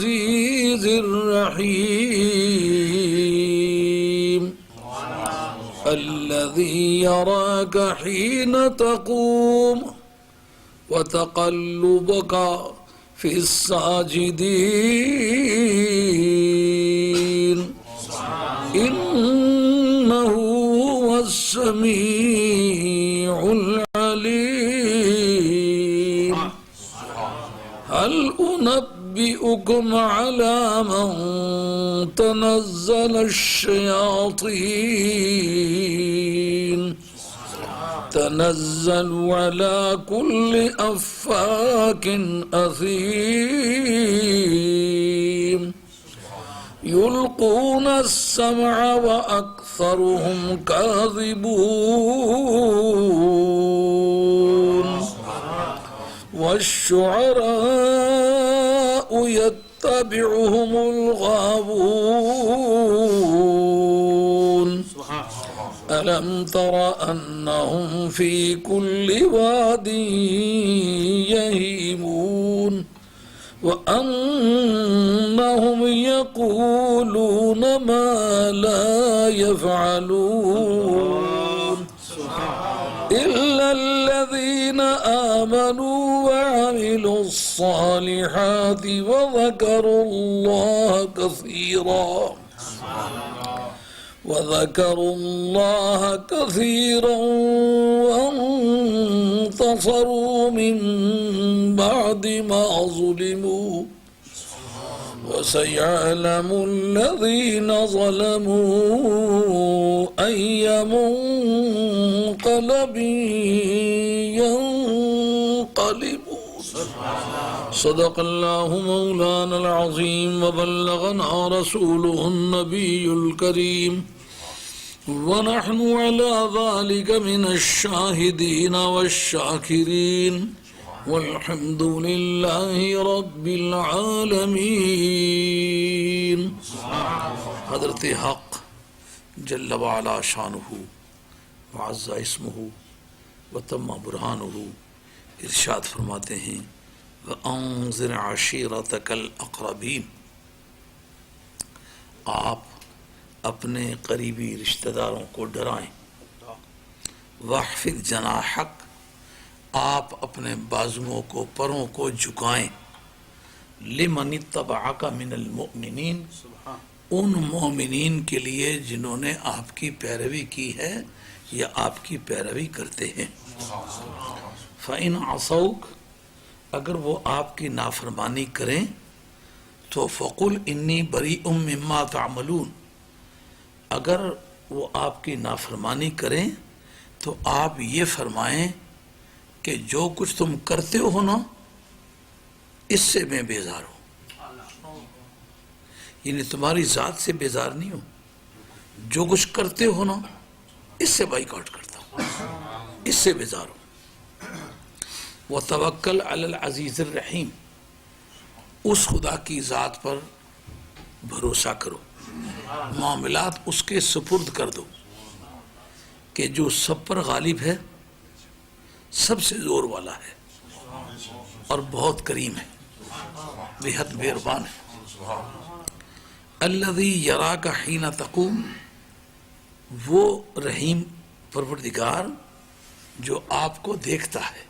العزيز الرحيم الذي يراك حين تقوم وتقلبك في الساجدين إنه هو السميع العليم هل أنبئكم على من تنزل الشياطين تنزل على كل أفاك أثيم يلقون السمع وأكثرهم كاذبون والشعراء يتبعهم الغاوون ألم تر أنهم في كل واد يهيمون وأنهم يقولون ما لا يفعلون إلا الذين آمنوا وعملوا الصالحات وذكروا الله كثيرا وانتصروا من بعد ما ظلموا وسيعلم الذين ظلموا أي منقلب ينقلبون صدق الله مولانا العظيم وبلغنا رسوله النبي الكريم ونحن على ذلك من الشاهدين والشاكرين والحمد لله رب العالمين. حضرت حق جل وعلا شانہ وعز اسمہ وتم برہانہ ارشاد فرماتے ہیں وَأَنذِرْ عَشِيرَتَكَ الْأَقْرَبِينَ، آپ اپنے قریبی رشتہ داروں کو ڈرائیں. وَاخْفِضْ جَنَاحَكَ، آپ اپنے بازوؤں کو پروں کو جھکائیں. لِمَنِ اتَّبَعَكَ مِنَ الْمُؤْمِنِينَ، ان مومنین کے لیے جنہوں نے آپ کی پیروی کی ہے یا آپ کی پیروی کرتے ہیں. فَإِنْ عَصَوْكَ، اگر وہ آپ کی نافرمانی کریں تو فَقُلْ إِنِّي بَرِيءٌ مِّمَّا تَعْمَلُونَ، اگر وہ آپ کی نافرمانی کریں تو آپ یہ فرمائیں کہ جو کچھ تم کرتے ہو نا اس سے میں بیزار ہوں، یعنی تمہاری ذات سے بیزار نہیں ہوں، جو کچھ کرتے ہو نا اس سے بائیکاٹ کرتا ہوں، اس سے بیزار ہوں. وَتَوَكَّلْ عَلَى الْعَزِيزِ الرَّحِيمِ، اس خدا کی ذات پر بھروسہ کرو، معاملات اس کے سپرد کر دو کہ جو سب پر غالب ہے، سب سے زور والا ہے اور بہت کریم ہے، بہت مہربان ہے. الذی یراک حین تقوم، وہ رحیم پروردگار جو آپ کو دیکھتا ہے،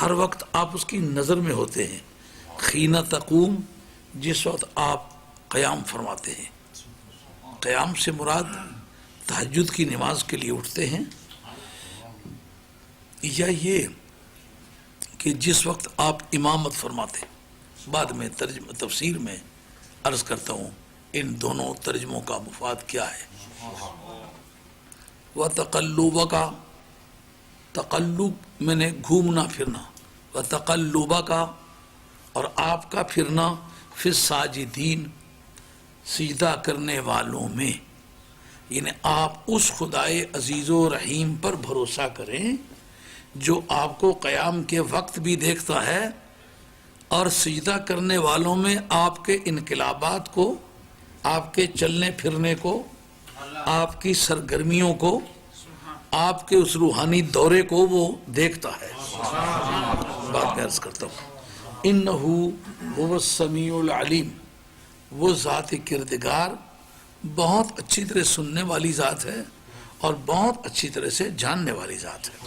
ہر وقت آپ اس کی نظر میں ہوتے ہیں. حین تقوم، جس وقت آپ قیام فرماتے ہیں. قیام سے مراد تہجد کی نماز کے لیے اٹھتے ہیں، یا یہ کہ جس وقت آپ امامت فرماتے ہیں. بعد میں تفسیر میں عرض کرتا ہوں ان دونوں ترجموں کا مفاد کیا ہے. وَتَقَلُّبَكَ، تقلب میں نے گھومنا پھرنا. وَتَقَلُّبَكَ، اور آپ کا پھرنا فی الساجدین، سجدہ کرنے والوں میں. یعنی آپ اس خدائے عزیز و رحیم پر بھروسہ کریں جو آپ کو قیام کے وقت بھی دیکھتا ہے اور سجدہ کرنے والوں میں آپ کے انقلابات کو، آپ کے چلنے پھرنے کو، آپ کی سرگرمیوں کو، آپ کے اس روحانی دورے کو وہ دیکھتا ہے. بات میں عرض کرتا ہوں، انہو وہ السمیع العلیم، وہ ذات کردگار بہت اچھی طرح سننے والی ذات ہے اور بہت اچھی طرح سے جاننے والی ذات ہے۔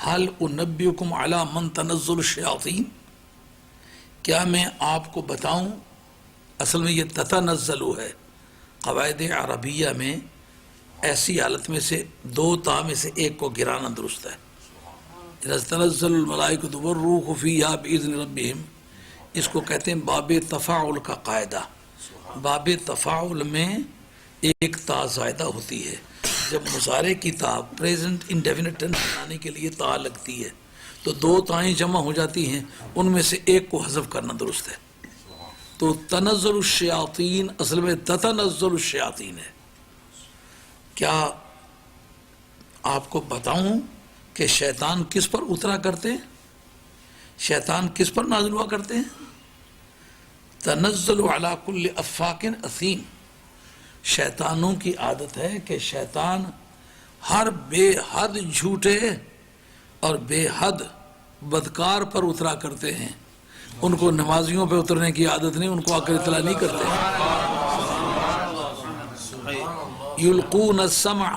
حل انبئکم علی من تنزل الشیاطین، کیا میں آپ کو بتاؤں، اصل میں یہ تتنزل ہے، قواعد عربیہ میں ایسی حالت میں سے دو تا میں سے ایک کو گرانا درست ہے۔ تنزل الملائکۃ والروح فیہا بإذن ربہم، اس کو کہتے ہیں باب تفاعل کا قاعدہ۔ باب تفاعل میں ایک تا زائدہ ہوتی ہے، جب مضارع کی تا پریزنٹ انڈیفینٹ ٹینس بنانے کے لیے تا لگتی ہے تو دو تائیں جمع ہو جاتی ہیں، ان میں سے ایک کو حذف کرنا درست ہے۔ تو تنزل الشیاطین اصل میں تتنزل الشیاطین ہے۔ کیا آپ کو بتاؤں کہ شیطان کس پر اترا کرتے ہیں؟ شیطان کس پر نازل ہوا کرتے ہیں؟ تنزل علی کل افاک اثیم، شیطانوں کی عادت ہے کہ شیطان ہر بے حد جھوٹے اور بے حد بدکار پر اترا کرتے ہیں۔ ان کو نمازیوں پہ اترنے کی عادت نہیں، ان کو آ کر اطلاع نہیں کرتے۔ یلقون السمع،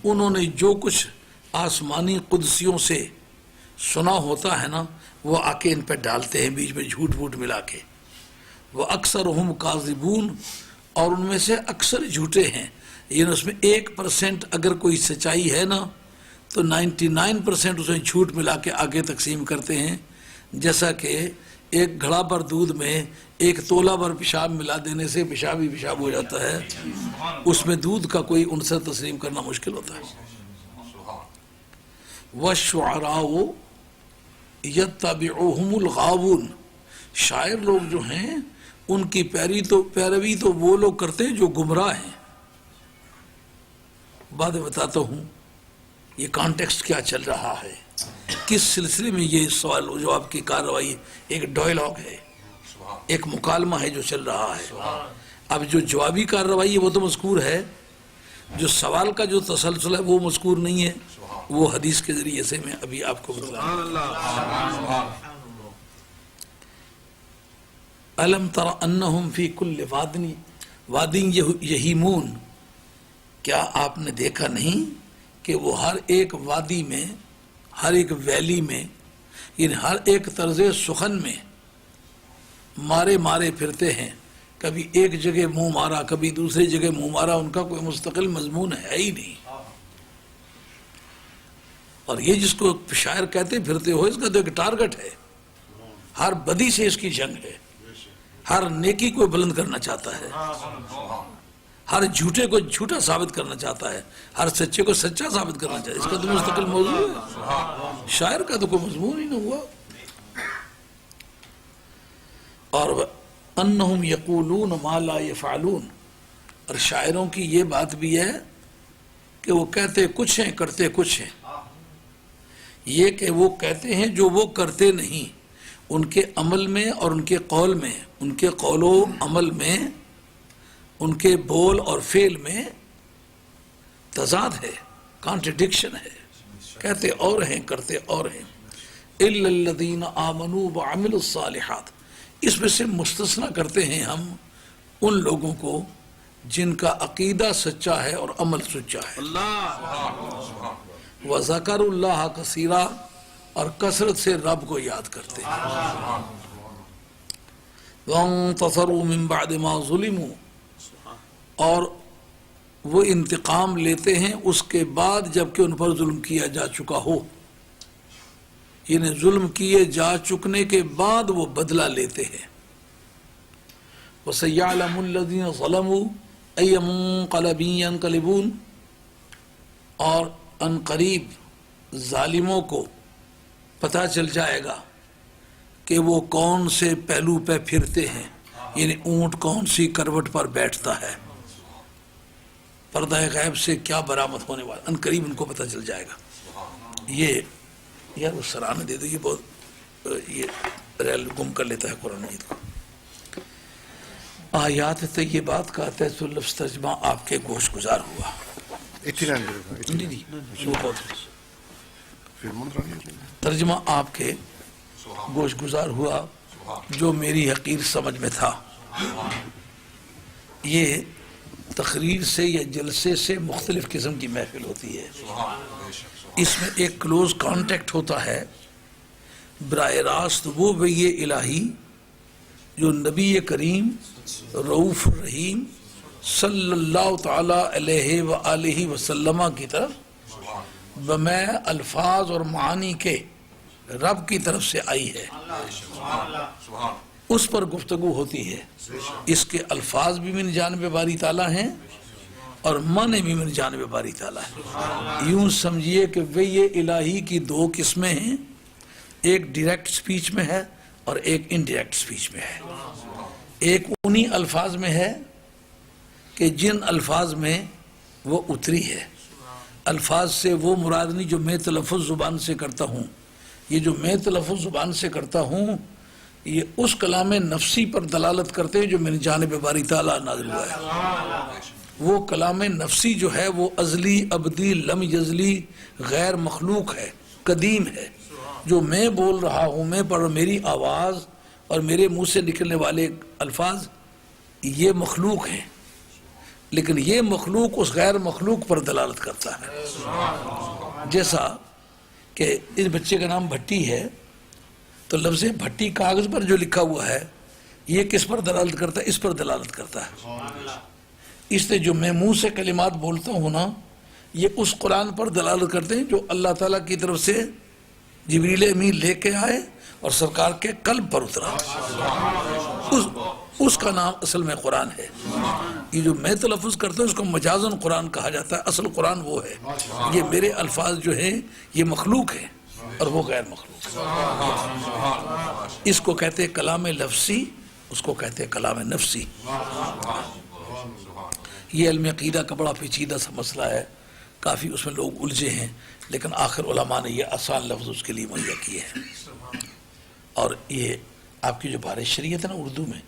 انہوں نے جو کچھ آسمانی قدسیوں سے سنا ہوتا ہے نا وہ آ کے ان پہ ڈالتے ہیں، بیچ میں جھوٹ ووٹ ملا کے۔ وہ اکثرہم کاذبون، اور ان میں سے اکثر جھوٹے ہیں، یعنی اس میں 1% اگر کوئی سچائی ہے نا تو 99% اسے جھوٹ ملا کے آگے تقسیم کرتے ہیں۔ جیسا کہ ایک گھڑا پر دودھ میں 1 تولہ بھر پیشاب ملا دینے سے پیشاب ہی پیشاب ہو جاتا ہے، اس میں دودھ کا کوئی عنصر تسلیم کرنا مشکل ہوتا ہے۔ وَالشُّعَرَاءُ يَتَّبِعُهُمُ الْغَاوُونَ، شاعر لوگ جو ہیں ان کی پیروی تو وہ لوگ کرتے ہیں جو گمراہ ہیں۔ بعد بتاتا ہوں یہ کانٹیکسٹ کیا چل رہا ہے، کس سلسلے میں یہ سوال و جواب کی کارروائی، ایک ڈائلاگ ہے، ایک مکالمہ ہے جو چل رہا ہے۔ اب جو جوابی کارروائی ہے وہ تو مذکور ہے، جو سوال کا جو تسلسل ہے وہ مذکور نہیں ہے، وہ حدیث کے ذریعے سے میں ابھی آپ کو بتلاؤں۔ أَلَمْ تَرَ أَنَّهُمْ فِي كُلِّ وَادٍ يَهِيمُونَ، کیا آپ نے دیکھا نہیں کہ وہ ہر ایک وادی میں، ہر ایک ویلی میں، یعنی ہر ایک طرز سخن میں مارے مارے پھرتے ہیں، کبھی ایک جگہ منہ مارا کبھی دوسری جگہ منہ مارا، ان کا کوئی مستقل مضمون ہے ہی نہیں۔ اور یہ جس کو شاعر کہتے پھرتے ہو، اس کا تو ایک ٹارگٹ ہے، ہر بدی سے اس کی جنگ ہے، ہر نیکی کو بلند کرنا چاہتا ہے، ہر جھوٹے کو جھوٹا ثابت کرنا چاہتا ہے، ہر سچے کو سچا ثابت کرنا چاہتا ہے۔ اس کا تو مستقل موضوع ہے، شاعر کا تو کوئی مضمون ہی نہ ہوا۔ اور انہم یقولون ما لا یفعلون، اور شاعروں کی یہ بات بھی ہے کہ وہ کہتے کچھ ہیں کرتے کچھ ہیں۔ یہ کہ وہ کہتے ہیں جو وہ کرتے نہیں، ان کے عمل میں اور ان کے قول میں، ان کے قول و عمل میں، ان کے بول اور فعل میں تضاد ہے، کانٹرڈکشن ہے، کہتے اور ہیں کرتے اور ہیں۔ إِلَّا الَّذِينَ آمَنُوا وَعَمِلُوا الصَّالِحَاتِ، اس میں سے مستثنیٰ کرتے ہیں ہم ان لوگوں کو جن کا عقیدہ سچا ہے اور عمل سچا ہے۔ وَذَكَرُوا اللَّهَ كَثِيرًا، اور کثرت سے رب کو یاد کرتے ہیں۔ وَانْتَصَرُوا مِن بَعْدِ مَا ظُلِمُوا، اور وہ انتقام لیتے ہیں اس کے بعد جب کہ ان پر ظلم کیا جا چکا ہو، یعنی ظلم کیے جا چکنے کے بعد وہ بدلہ لیتے ہیں۔ وَسَيَعْلَمُ الَّذِينَ ظَلَمُوا أَيَّ مُنقَلَبٍ يَنقَلِبُونَ، اور ان قریب ظالموں کو پتہ چل جائے گا کہ وہ کون سے پہلو پہ پھرتے ہیں، یعنی اونٹ کون سی کروٹ پر بیٹھتا ہے، پردہ غیب سے کیا برآمد ہونے والا، ان قریب ان کو پتہ چل جائے گا۔ یہ یار اس سراہنے دے دو، یہ بہت یہ ریل گم کر لیتا ہے قرآن مجید کو۔ آیات طیبات کا تحصیل لفظ ترجمہ آپ کے گوش گزار ہوا۔ ترجمہ آپ کے گوش گزار ہوا جو میری حقیر سمجھ میں تھا. یہ تقریر سے یا جلسے سے مختلف قسم کی محفل ہوتی ہے. اس میں ایک کلوز کانٹیکٹ ہوتا ہے براہ راست وہ وحی الہی جو نبی کریم رؤوف الرحیم صلی اللہ تعالی علیہ وآلہ وسلم کی طرف بمع الفاظ اور معانی کے رب کی طرف سے آئی ہے. اس پر گفتگو ہوتی ہے. اس کے الفاظ بھی من جانب باری تعالیٰ ہیں اور معنی بھی من جانب باری تعالیٰ ہے. یوں سمجھیے کہ وحی الہی کی دو قسمیں ہیں، ایک ڈائریکٹ سپیچ میں ہے اور ایک انڈائریکٹ سپیچ میں ہے. ایک انہی الفاظ میں ہے کہ جن الفاظ میں وہ اتری ہے. الفاظ سے وہ مراد نہیں جو میں تلفظ زبان سے کرتا ہوں. یہ جو میں تلفظ زبان سے کرتا ہوں یہ اس کلام نفسی پر دلالت کرتے ہیں جو من جانب باری تعالیٰ نازل ہوا ہے. وہ کلام نفسی جو ہے وہ ازلی ابدی لم یزلی غیر مخلوق ہے، قدیم ہے. جو میں بول رہا ہوں میں پر میری آواز اور میرے منہ سے نکلنے والے الفاظ یہ مخلوق ہیں، لیکن یہ مخلوق اس غیر مخلوق پر دلالت کرتا ہے. جیسا کہ اس بچے کا نام بھٹی ہے تو لفظ بھٹی کاغذ پر جو لکھا ہوا ہے یہ کس پر دلالت کرتا ہے؟ اس پر دلالت کرتا ہے. اس لیے جو میں منہ سے کلمات بولتا ہوں نا یہ اس قرآن پر دلالت کرتے ہیں جو اللہ تعالیٰ کی طرف سے جبریل امین لے کے آئے اور سرکار کے قلب پر اترا. اس کا نام اصل میں قرآن ہے. یہ جو میں تلفظ کرتا ہوں اس کو مجازن قرآن کہا جاتا ہے. اصل قرآن وہ ہے. یہ میرے الفاظ جو ہیں یہ مخلوق ہیں اور وہ غیر مخلوق. اس کو کہتے ہیں کلام لفظی، اس کو کہتے ہیں کلام نفسی. یہ علم عقیدہ کا بڑا پیچیدہ سا مسئلہ ہے، کافی اس میں لوگ الجھے ہیں، لیکن آخر علماء نے یہ آسان لفظ اس کے لیے مہیا کیے ہیں. اور یہ آپ کی جو بار شریعت ہے نا اردو میں،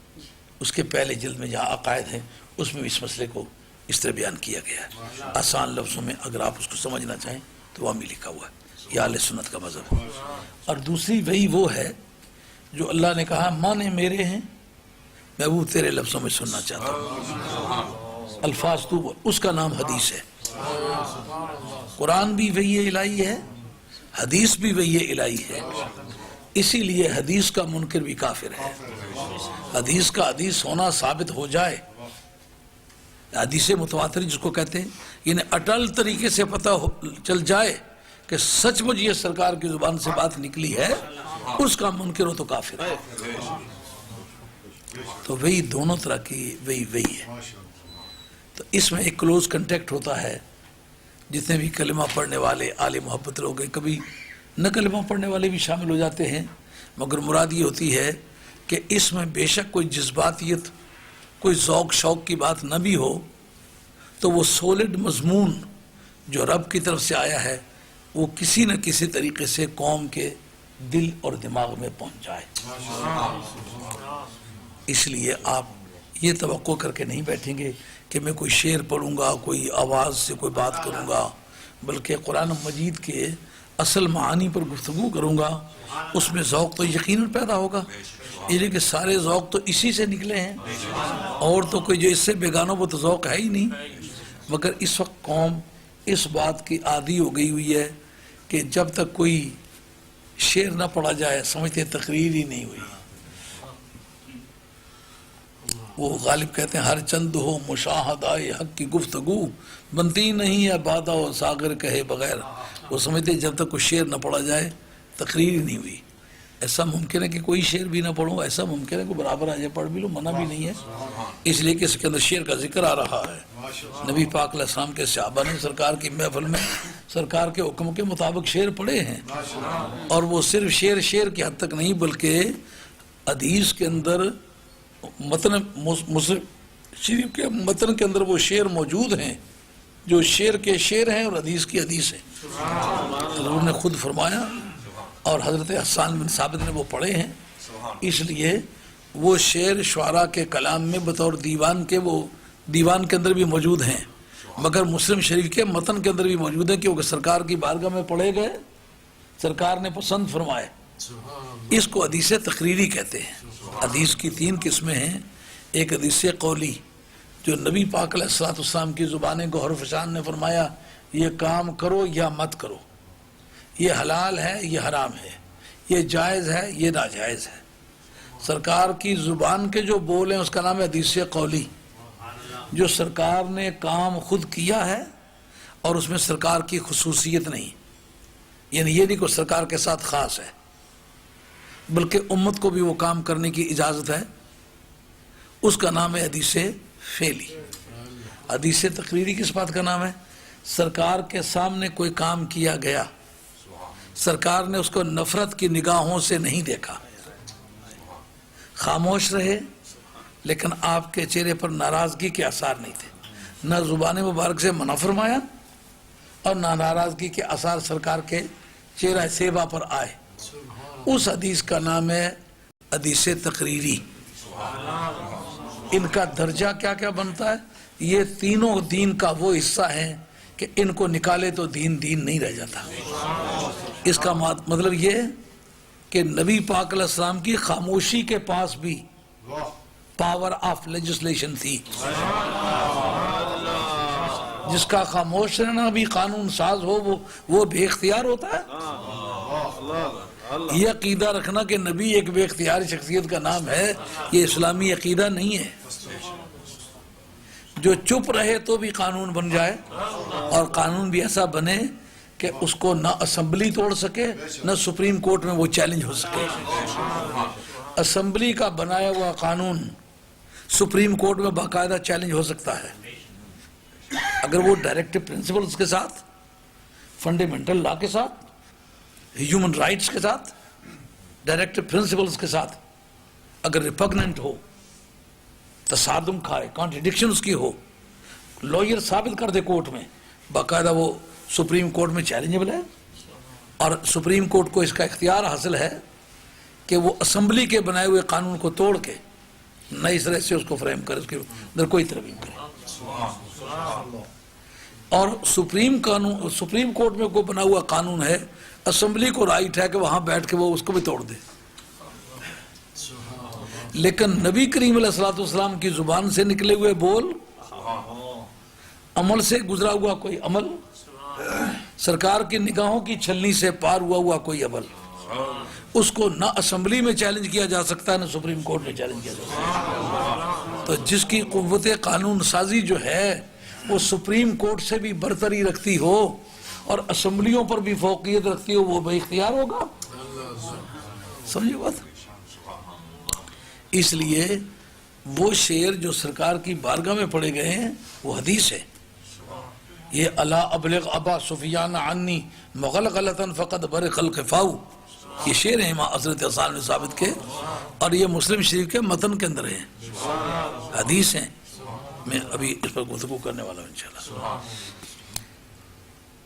اس کے پہلے جلد میں جہاں عقائد ہیں اس میں اس مسئلے کو اس طرح بیان کیا گیا ہے آسان لفظوں میں. اگر آپ اس کو سمجھنا چاہیں تو وہاں بھی لکھا ہوا ہے. یہ اہل سنت کا مذہب ہے. اور دوسری وہی وہ ہے جو اللہ نے کہا معنی میرے ہیں، میں وہ تیرے لفظوں میں سننا چاہتا ہوں. الفاظ تو اس کا نام حدیث ہے. قرآن بھی وحی الہی ہے، حدیث بھی وحی الہی ہے. اسی لیے حدیث کا منکر بھی کافر ہے. حدیث کا حدیث ہونا ثابت ہو جائے، حدیث متواتر جس کو کہتے ہیں، یعنی اٹل طریقے سے پتہ چل جائے کہ سچ مجھ یہ سرکار کی زبان سے بات نکلی ہے، اس کا منکر ہو تو کافر ہے. تو وہی دونوں طرح کی وہی ہے. تو اس میں ایک کلوز کنٹیکٹ ہوتا ہے. جتنے بھی کلمہ پڑھنے والے اہل محبت لوگ ہیں، کبھی نہ کلمہ پڑھنے والے بھی شامل ہو جاتے ہیں، مگر مراد یہ ہوتی ہے کہ اس میں بے شک کوئی جذباتیت، کوئی ذوق شوق کی بات نہ بھی ہو تو وہ سولڈ مضمون جو رب کی طرف سے آیا ہے وہ کسی نہ کسی طریقے سے قوم کے دل اور دماغ میں پہنچ جائے. اس لیے آپ یہ توقع کر کے نہیں بیٹھیں گے کہ میں کوئی شعر پڑھوں گا، کوئی آواز سے کوئی بات کروں گا، بلکہ قرآن مجید کے اصل معانی پر گفتگو کروں گا. اس میں ذوق تو یقیناً پیدا ہوگا، اس لیے کہ سارے ذوق تو اسی سے نکلے ہیں، اور تو کوئی جو اس سے بیگانہ وہ تو ذوق ہے ہی نہیں. مگر اس وقت قوم اس بات کی عادی ہو گئی ہوئی ہے کہ جب تک کوئی شعر نہ پڑھا جائے سمجھتے تقریر ہی نہیں ہوئی. وہ غالب کہتے ہیں ہر چند ہو مشاہدہ حق کی گفتگو بنتی نہیں ہے بادہ و ساغر کہے بغیر. وہ سمجھتے جب تک کوئی شعر نہ پڑھا جائے تقریر ہی نہیں ہوئی. ایسا ممکن ہے کہ کوئی شعر بھی نہ پڑھوں، ایسا ممکن ہے کہ برابر آ جائے پڑھ بھی لو، منع بھی نہیں ہے. اس لیے کہ اس کے اندر شعر کا ذکر آ رہا ہے. نبی پاک علیہ السلام کے صحابہ نے سرکار کی محفل میں سرکار کے حکم کے مطابق شعر پڑھے ہیں، اور وہ صرف شعر کی حد تک نہیں بلکہ حدیث کے اندر متن مسلم شریف کے متن کے اندر وہ شعر موجود ہیں جو شعر کے شعر ہیں اور حدیث کی حدیث ہیں. حضور نے خود فرمایا اور حضرت حسان بن ثابت نے وہ پڑھے ہیں. اس لیے وہ شعر شعراء کے کلام میں بطور دیوان کے وہ دیوان کے اندر بھی موجود ہیں، مگر مسلم شریف کے متن کے اندر بھی موجود ہیں، کیونکہ سرکار کی بارگاہ میں پڑھے گئے، سرکار نے پسند فرمائے اس کو حدیث تقریری کہتے ہیں۔ حدیث کی 3 قسمیں ہیں۔ ایک حدیث قولی جو نبی پاک علیہ الصلوۃ والسلام کی زبان گوہر فشان نے فرمایا یہ کام کرو یا مت کرو، یہ حلال ہے یہ حرام ہے، یہ جائز ہے یہ ناجائز ہے۔ سرکار کی زبان کے جو بول ہیں اس کا نام ہے حدیث قولی، جو سرکار نے کام خود کیا ہے اور اس میں سرکار کی خصوصیت نہیں، یعنی یہ نہیں کہ سرکار کے ساتھ خاص ہے، بلکہ امت کو بھی وہ کام کرنے کی اجازت ہے، اس کا نام ہے حدیث فعلی۔ حدیث تقریری کس بات کا نام ہے؟ سرکار کے سامنے کوئی کام کیا گیا، سرکار نے اس کو نفرت کی نگاہوں سے نہیں دیکھا، خاموش رہے، لیکن آپ کے چہرے پر ناراضگی کے آثار نہیں تھے، نہ زبان مبارک سے منع فرمایا اور نہ ناراضگی کے آثار سرکار کے چہرہ سیبا پر آئے، اس حدیث کا نام ہے حدیث تقریری۔ ان کا درجہ کیا کیا بنتا ہے؟ یہ تینوں دین کا وہ حصہ ہے کہ ان کو نکالے تو دین دین نہیں رہ جاتا۔ اس کا مطلب یہ ہے کہ نبی پاک علیہ السلام کی خاموشی کے پاس بھی پاور آف لیجسلیشن تھی، جس کا خاموش رہنا بھی قانون ساز ہو وہ بے اختیار ہوتا ہے۔ یہ عقیدہ رکھنا کہ نبی ایک بے اختیار شخصیت کا نام ہے، یہ اسلامی عقیدہ نہیں ہے۔ جو چپ رہے تو بھی قانون بن جائے، اور قانون بھی ایسا بنے کہ اس کو نہ اسمبلی توڑ سکے نہ سپریم کورٹ میں وہ چیلنج ہو سکے۔ اسمبلی کا بنایا ہوا قانون سپریم کورٹ میں باقاعدہ چیلنج ہو سکتا ہے اگر وہ ڈائریکٹو پرنسپلز کے ساتھ، فنڈامنٹل لا کے ساتھ، ہیومن رائٹس کے ساتھ، ڈائریکٹو پرنسپلز کے ساتھ اگر ریپگننٹ ہو، تصادم کھائے، کانٹریڈکشنز کی ہو، لوئر ثابت کر دے کورٹ میں، باقاعدہ وہ سپریم کورٹ میں چیلنجبل ہے، اور سپریم کورٹ کو اس کا اختیار حاصل ہے کہ وہ اسمبلی کے بنائے ہوئے قانون کو توڑ کے نئی طرح سے اس کو فریم کرے، اس کے اندر کوئی ترمیم کرے۔ اور سپریم کورٹ میں کوئی بنا ہوا قانون ہے، اسمبلی کو رائٹ ہے کہ وہاں بیٹھ کے وہ اس کو بھی توڑ دے، لیکن نبی کریم علیہ الصلوۃ والسلام کی زبان سے نکلے ہوئے بول، عمل سے گزرا ہوا کوئی عمل، سرکار کی نگاہوں کی چھلنی سے پار ہوا کوئی عمل، اس کو نہ اسمبلی میں چیلنج کیا جا سکتا ہے نہ سپریم کورٹ میں چیلنج کیا جا سکتا۔ تو جس کی قوت قانون سازی جو ہے وہ سپریم کورٹ سے بھی برتری رکھتی ہو اور اسمبلیوں پر بھی فوقیت رکھتی ہو، وہ بے اختیار ہوگا۔ سمجھے بات؟ اس لیے وہ شعر جو سرکار کی بارگاہ میں پڑھے گئے ہیں وہ حدیث ہے۔ یہ الا ابلغ ابا سفیان عنی مغلغلۃ فقد برق القفاء، یہ شعر ہیں امام حضرت حسان بن ثابت کے، اور یہ مسلم شریف کے متن کے اندر ہیں، حدیث ہیں۔ میں ابھی اس پر گفتگو کرنے والا ہوں انشاءاللہ۔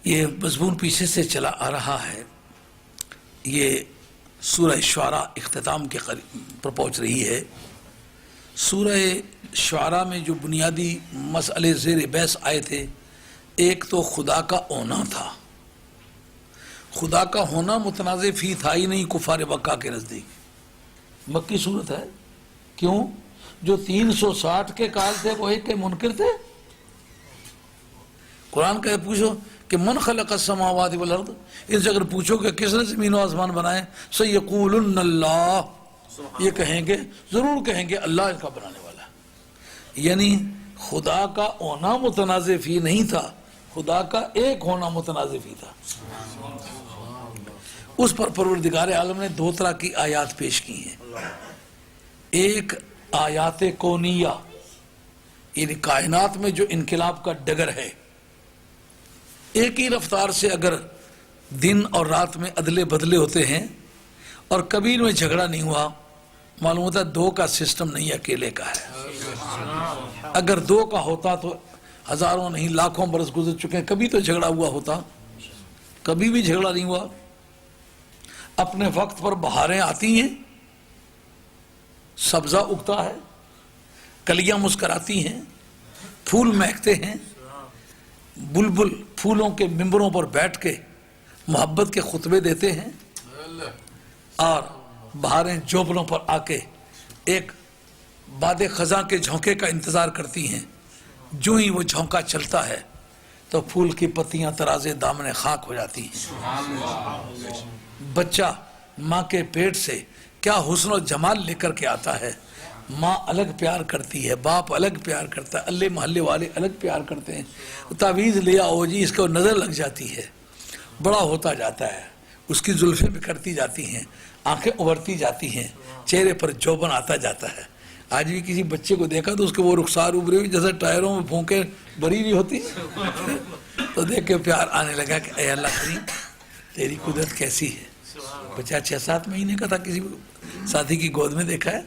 یہ مضمون پیچھے سے چلا آ رہا ہے، یہ سورہ شعراء اختتام کے پر پہنچ رہی ہے۔ سورہ شعراء میں جو بنیادی مسئلے زیر بحث آئے تھے، ایک تو خدا کا ہونا تھا۔ خدا کا ہونا متنازع فی تھا ہی نہیں کفار مکہ کے نزدیک، مکی صورت ہے۔ کیوں؟ جو 360 کے کال تھے وہ ایک کے منکر تھے۔ قرآن کا پوچھو کہ من خلق السماوات والارض، اس اگر پوچھو کہ کس نے زمین و آسمان بنائے، سیقولن اللہ، یہ کہیں گے، ضرور کہیں گے اللہ اس کا بنانے والا ہے۔ یعنی خدا کا ہونا متنازع فی نہیں تھا، خدا کا ایک ہونا متنازع فی تھا۔ اس پر پروردگار عالم نے 2 طرح کی آیات پیش کی ہیں۔ ایک آیات کونیہ، یعنی کائنات میں جو انقلاب کا ڈگر ہے، ایک ہی رفتار سے اگر دن اور رات میں ادلے بدلے ہوتے ہیں اور کبھی ان میں جھگڑا نہیں ہوا، معلوم ہوتا ہے 2 کا سسٹم نہیں اکیلے کا ہے۔ اگر 2 کا ہوتا تو ہزاروں نہیں لاکھوں برس گزر چکے ہیں، کبھی تو جھگڑا ہوا ہوتا، کبھی بھی جھگڑا نہیں ہوا۔ اپنے وقت پر بہاریں آتی ہیں، سبزہ اگتا ہے، کلیاں مسکراتی ہیں، پھول مہکتے ہیں، بلبل پھولوں کے ممبروں پر بیٹھ کے محبت کے خطبے دیتے ہیں، اور بہاریں جوبنوں پر آ کے ایک باد خزاں کے جھونکے کا انتظار کرتی ہیں. جو ہی وہ جھونکا چلتا ہے تو پھول کی پتیاں ترازے دامن خاک ہو جاتی ہیں. بچہ ماں کے پیٹ سے کیا حسن و جمال لے کر کے آتا ہے. ماں الگ پیار کرتی ہے، باپ الگ پیار کرتا ہے، اللہ محلے والے الگ پیار کرتے ہیں. تعویذ لیا ہو جی، اس کو نظر لگ جاتی ہے. بڑا ہوتا جاتا ہے، اس کی زلفیں بکھرتی جاتی ہیں، آنکھیں ابھرتی جاتی ہیں، چہرے پر جوبن آتا جاتا ہے. آج بھی کسی بچے کو دیکھا تو اس کے وہ رخسار ابھری ہوئی جیسے ٹائروں میں پھونکے بری ہوئی ہوتی تو دیکھ کے پیار آنے لگا کہ اے اللہ کریم تیری قدرت کیسی ہے. بچہ 6-7 مہینے کا تھا، کسی ساتھی کی گود میں دیکھا ہے.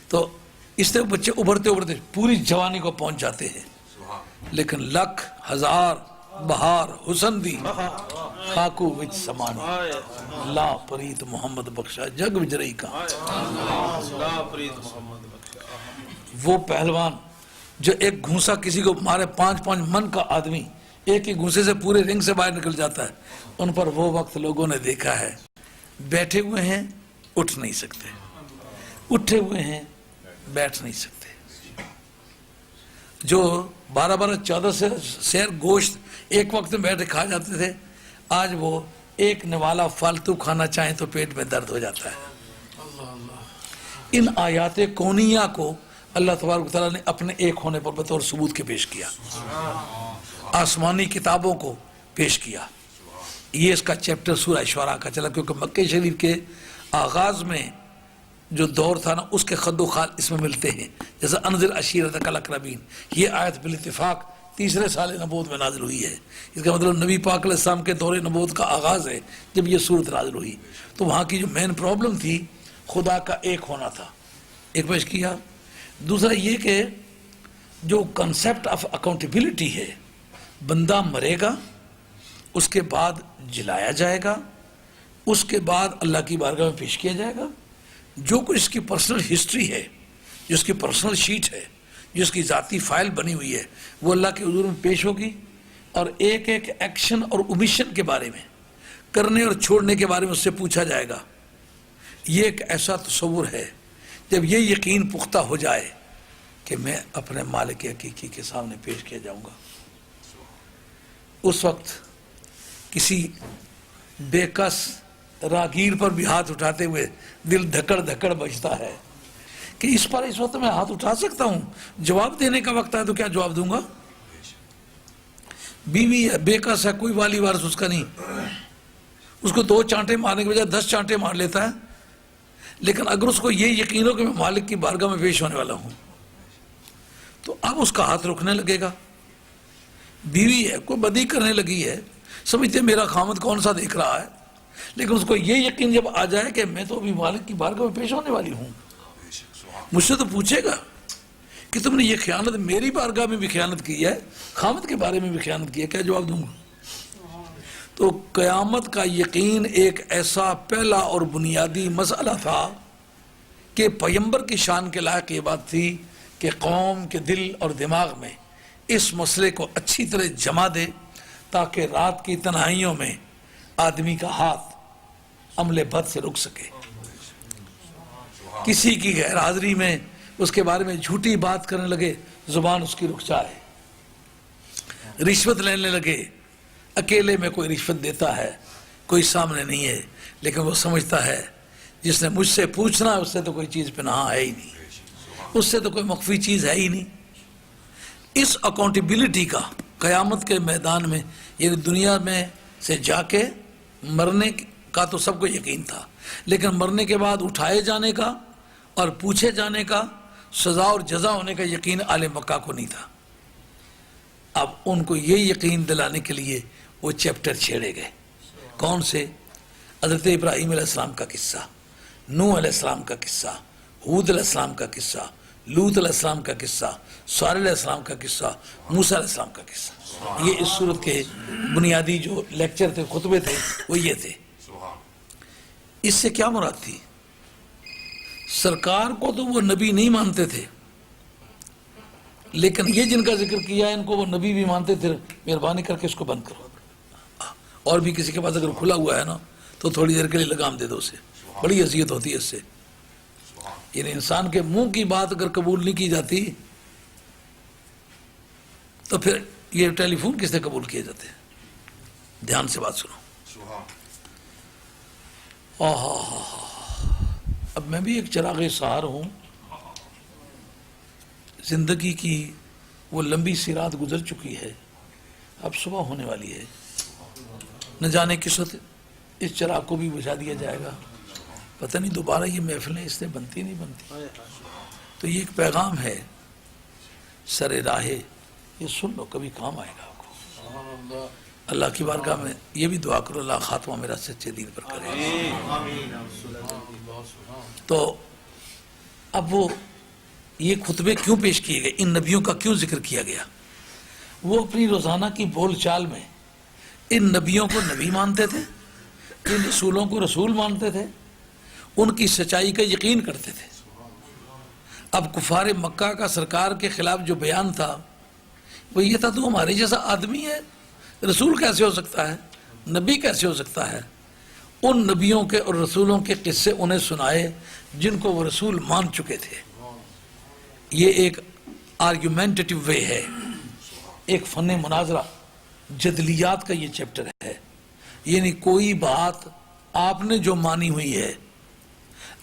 تو اس طرح بچے ابھرتے ابھرتے پوری جوانی کو پہنچ جاتے ہیں. لیکن لکھ ہزار بہار حسن دی خاکو وچ سمانی لا پریت محمد بخشا جگ وجرئی کا. وہ پہلوان جو ایک گھونسا کسی کو مارے 5-5 من کا آدمی ایک ہی گھونسے سے پورے رنگ سے باہر نکل جاتا ہے، ان پر وہ وقت لوگوں نے دیکھا ہے. بیٹھے ہوئے ہیں اٹھ نہیں سکتے، اٹھے ہوئے ہیں بیٹھ نہیں سکتے. جو 12-14 سیر گوشت ایک وقت میں بیٹھے کھا جاتے تھے، آج وہ ایک نوالا فالتو کھانا چاہیں تو پیٹ میں درد ہو جاتا ہے. ان آیات کونیہ کو اللہ تبارک و تعالیٰ نے اپنے ایک ہونے پر بطور ثبوت کے پیش کیا، آسمانی کتابوں کو پیش کیا. یہ اس کا چیپٹر سورہ شعراء کا چلا، کیونکہ مکہ شریف کے آغاز میں جو دور تھا نا اس کے خد و خال اس میں ملتے ہیں. جیسا انذر عشیرتک الاقربین، یہ آیت بالاتفاق 3 سال نبوت میں نازل ہوئی ہے. اس کا مطلب نبی پاک علیہ السلام کے دور نبوت کا آغاز ہے جب یہ صورت نازل ہوئی. تو وہاں کی جو مین پرابلم تھی خدا کا ایک ہونا تھا، ایک پیش کیا. دوسرا یہ کہ جو کنسیپٹ آف اکاؤنٹیبلٹی ہے، بندہ مرے گا، اس کے بعد جلایا جائے گا، اس کے بعد اللہ کی بارگاہ میں پیش کیا جائے گا. جو کچھ اس کی پرسنل ہسٹری ہے، جو اس کی پرسنل شیٹ ہے، جو اس کی ذاتی فائل بنی ہوئی ہے، وہ اللہ کے حضور میں پیش ہوگی. اور ایک ایک ایکشن اور اومیشن کے بارے میں، کرنے اور چھوڑنے کے بارے میں اس سے پوچھا جائے گا. یہ ایک ایسا تصور ہے جب یہ یقین پختہ ہو جائے کہ میں اپنے مالک حقیقی کے سامنے پیش کیا جاؤں گا، اس وقت کسی بے کس راگیر پر بھی ہاتھ اٹھاتے ہوئے دل دھکڑ دھکڑ بجتا ہے کہ اس پر اس وقت میں ہاتھ اٹھا سکتا ہوں. جواب دینے کا وقت ہے تو کیا جواب دوں گا؟ بیوی ہے، بے کس ہے، کوئی والی وارث اس کا نہیں، اس کو 2 چانٹے مارنے کے بجائے 10 چانٹے مار لیتا ہے. لیکن اگر اس کو یہ یقین ہو کہ میں مالک کی بارگاہ میں پیش ہونے والا ہوں تو اب اس کا ہاتھ رکنے لگے گا. بیوی ہے، کوئی بدی کرنے لگی ہے، سمجھتے میرا خامد کون سا دیکھ رہا ہے، لیکن اس کو یہ یقین جب آ جائے کہ میں تو ابھی مالک کی بارگاہ میں پیش ہونے والی ہوں، مجھ سے تو پوچھے گا کہ تم نے یہ خیانت میری بارگاہ میں بھی خیانت کی ہے، خامد کے بارے میں بھی خیانت کی ہے، کیا جواب دوں گا؟ تو قیامت کا یقین ایک ایسا پہلا اور بنیادی مسئلہ تھا کہ پیغمبر کی شان کے لائق یہ بات تھی کہ قوم کے دل اور دماغ میں اس مسئلے کو اچھی طرح جما دے تاکہ رات کی تنہائیوں میں آدمی کا ہاتھ عمل بد سے رک سکے. کسی کی غیر حاضری میں اس کے بارے میں جھوٹی بات کرنے لگے، زبان اس کی رک جائے. رشوت لینے لگے، اکیلے میں کوئی رشوت دیتا ہے، کوئی سامنے نہیں ہے، لیکن وہ سمجھتا ہے جس نے مجھ سے پوچھنا اس سے تو کوئی چیز پنہا ہے ہی نہیں، اس سے تو کوئی مخفی چیز ہے ہی نہیں. اس اکاؤنٹیبلٹی کا قیامت کے میدان میں، یعنی دنیا میں سے جا کے مرنے کا تو سب کو یقین تھا، لیکن مرنے کے بعد اٹھائے جانے کا اور پوچھے جانے کا، سزا اور جزا ہونے کا یقین اہل مکہ کو نہیں تھا. اب ان کو یہ یقین دلانے کے لیے وہ چیپٹر چھیڑے گئے. کون سے؟ حضرت ابراہیم علیہ السلام کا قصہ، نوح علیہ السلام کا قصہ، ہود علیہ السلام کا قصہ، لوط علیہ السلام کا قصہ، صالح علیہ السلام کا قصہ، موسیٰ علیہ السلام کا قصہ. یہ اس صورت کے بنیادی جو لیکچر تھے، خطبے تھے، وہ یہ تھے. اس سے کیا مراد تھی؟ سرکار کو تو وہ نبی نہیں مانتے تھے، لیکن یہ جن کا ذکر کیا ہے ان کو وہ نبی بھی مانتے تھے. مہربانی کر کے اس کو بند کرو. اور بھی کسی کے پاس اگر کھلا ہوا ہے نا تو تھوڑی دیر کے لیے لگام دے دو اسے. بڑی اذیت ہوتی ہے اس سے. یعنی انسان کے منہ کی بات اگر قبول نہیں کی جاتی تو پھر یہ ٹیلی فون کس نے قبول کیے جاتے ہیں؟ دھیان سے بات سنو. اب میں بھی ایک چراغ سحر ہوں. زندگی کی وہ لمبی سی رات گزر چکی ہے، اب صبح ہونے والی ہے. نہ جانے کس وقت اس چراغ کو بھی بجھا دیا جائے گا. پتہ نہیں دوبارہ یہ محفلیں اس سے بنتی نہیں بنتی. تو یہ ایک پیغام ہے سر راہے، یہ سن لو، کبھی کام آئے گا آپ کو. اللہ کی بارگاہ میں یہ بھی دعا کرو اللہ خاتمہ میرا سچے دین پر کرے. تو اب وہ یہ خطبے کیوں پیش کیے گئے، ان نبیوں کا کیوں ذکر کیا گیا؟ وہ اپنی روزانہ کی بول چال میں ان نبیوں کو نبی مانتے تھے، ان رسولوں کو رسول مانتے تھے، ان کی سچائی کا یقین کرتے تھے. اب کفار مکہ کا سرکار کے خلاف جو بیان تھا وہ یہ تھا تو ہمارے جیسا آدمی ہے، رسول کیسے ہو سکتا ہے، نبی کیسے ہو سکتا ہے. ان نبیوں کے اور رسولوں کے قصے انہیں سنائے جن کو وہ رسول مان چکے تھے. یہ ایک آرگیومنٹیٹو وے ہے، ایک فن مناظرہ جدلیات کا یہ چیپٹر ہے. یعنی کوئی بات آپ نے جو مانی ہوئی ہے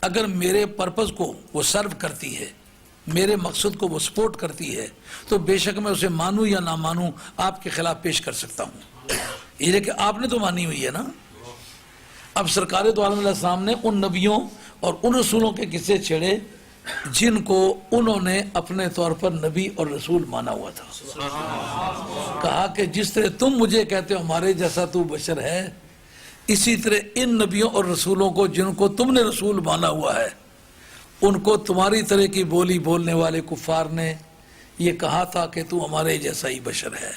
اگر میرے پرپز کو وہ سرو کرتی ہے، میرے مقصد کو وہ سپورٹ کرتی ہے تو بے شک میں اسے مانوں یا نہ مانوں آپ کے خلاف پیش کر سکتا ہوں. یہ لیکن آپ نے تو مانی ہوئی ہے نا. اب سرکار دو عالم علیہ السلام نے ان نبیوں اور ان رسولوں کے قصے چھیڑے جن کو انہوں نے اپنے طور پر نبی اور رسول مانا ہوا تھا. کہا کہ جس طرح تم مجھے کہتے ہو ہمارے جیسا تو بشر ہے، اسی طرح ان نبیوں اور رسولوں کو جن کو تم نے رسول مانا ہوا ہے ان کو تمہاری طرح کی بولی بولنے والے کفار نے یہ کہا تھا کہ تو ہمارے جیسا ہی بشر ہے.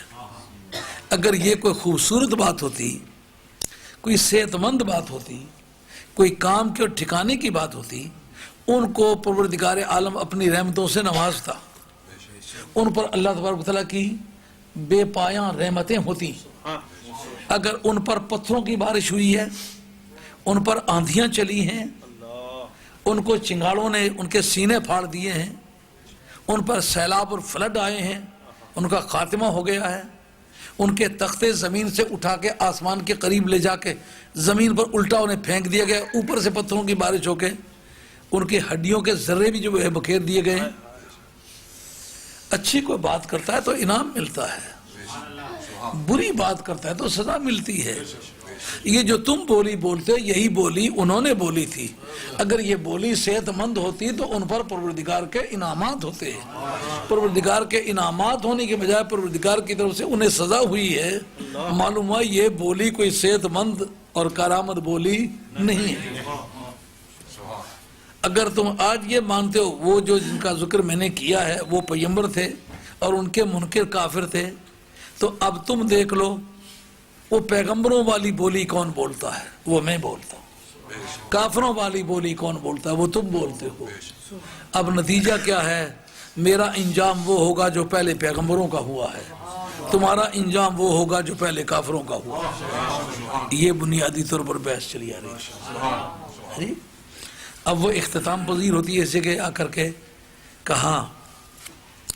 اگر یہ کوئی خوبصورت بات ہوتی، کوئی صحت مند بات ہوتی، کوئی کام کے اور ٹھکانے کی بات ہوتی، ان کو پروردگار عالم اپنی رحمتوں سے نوازتا، ان پر اللہ تبارک و تعالیٰ کی بے پایاں رحمتیں ہوتی. اگر ان پر پتھروں کی بارش ہوئی ہے، ان پر آندھیاں چلی ہیں، ان کو چنگاڑوں نے ان کے سینے پھاڑ دیے ہیں، ان پر سیلاب اور فلڈ آئے ہیں، ان کا خاتمہ ہو گیا ہے، ان کے تختے زمین سے اٹھا کے آسمان کے قریب لے جا کے زمین پر الٹا انہیں پھینک دیا گیا، اوپر سے پتھروں کی بارش ہو کے ان کی ہڈیوں کے ذرے بھی جو ہے بکھیر دیے گئے ہیں. اچھی کوئی بات کرتا ہے تو انعام ملتا ہے، بری بات کرتا ہے تو سزا ملتی ہے. یہ جو تم بولی بولتے یہی بولی انہوں نے بولی تھی. اگر یہ بولی صحت مند ہوتی تو ان پر پروردگار کے انعامات ہوتے. پروردگار کے انعامات ہونے کے بجائے پروردگار کی طرف سے انہیں سزا ہوئی ہے. معلوم ہوا یہ بولی کوئی صحت مند اور کارآمد بولی نہیں ہے. اگر تم آج یہ مانتے ہو وہ جو جن کا ذکر میں نے کیا ہے وہ پیغمبر تھے اور ان کے منکر کافر تھے، تو اب تم دیکھ لو وہ پیغمبروں والی بولی کون بولتا ہے، وہ میں بولتا ہوں. کافروں والی بولی کون بولتا ہے، وہ تم بولتے ہو. اب نتیجہ کیا ہے؟ میرا انجام وہ ہوگا جو پہلے پیغمبروں کا ہوا ہے، تمہارا انجام وہ ہوگا جو پہلے کافروں کا ہوا. یہ بنیادی طور پر بحث چلی آ رہی ہے. اب وہ اختتام پذیر ہوتی ہے اس جگہ آ کر کے کہا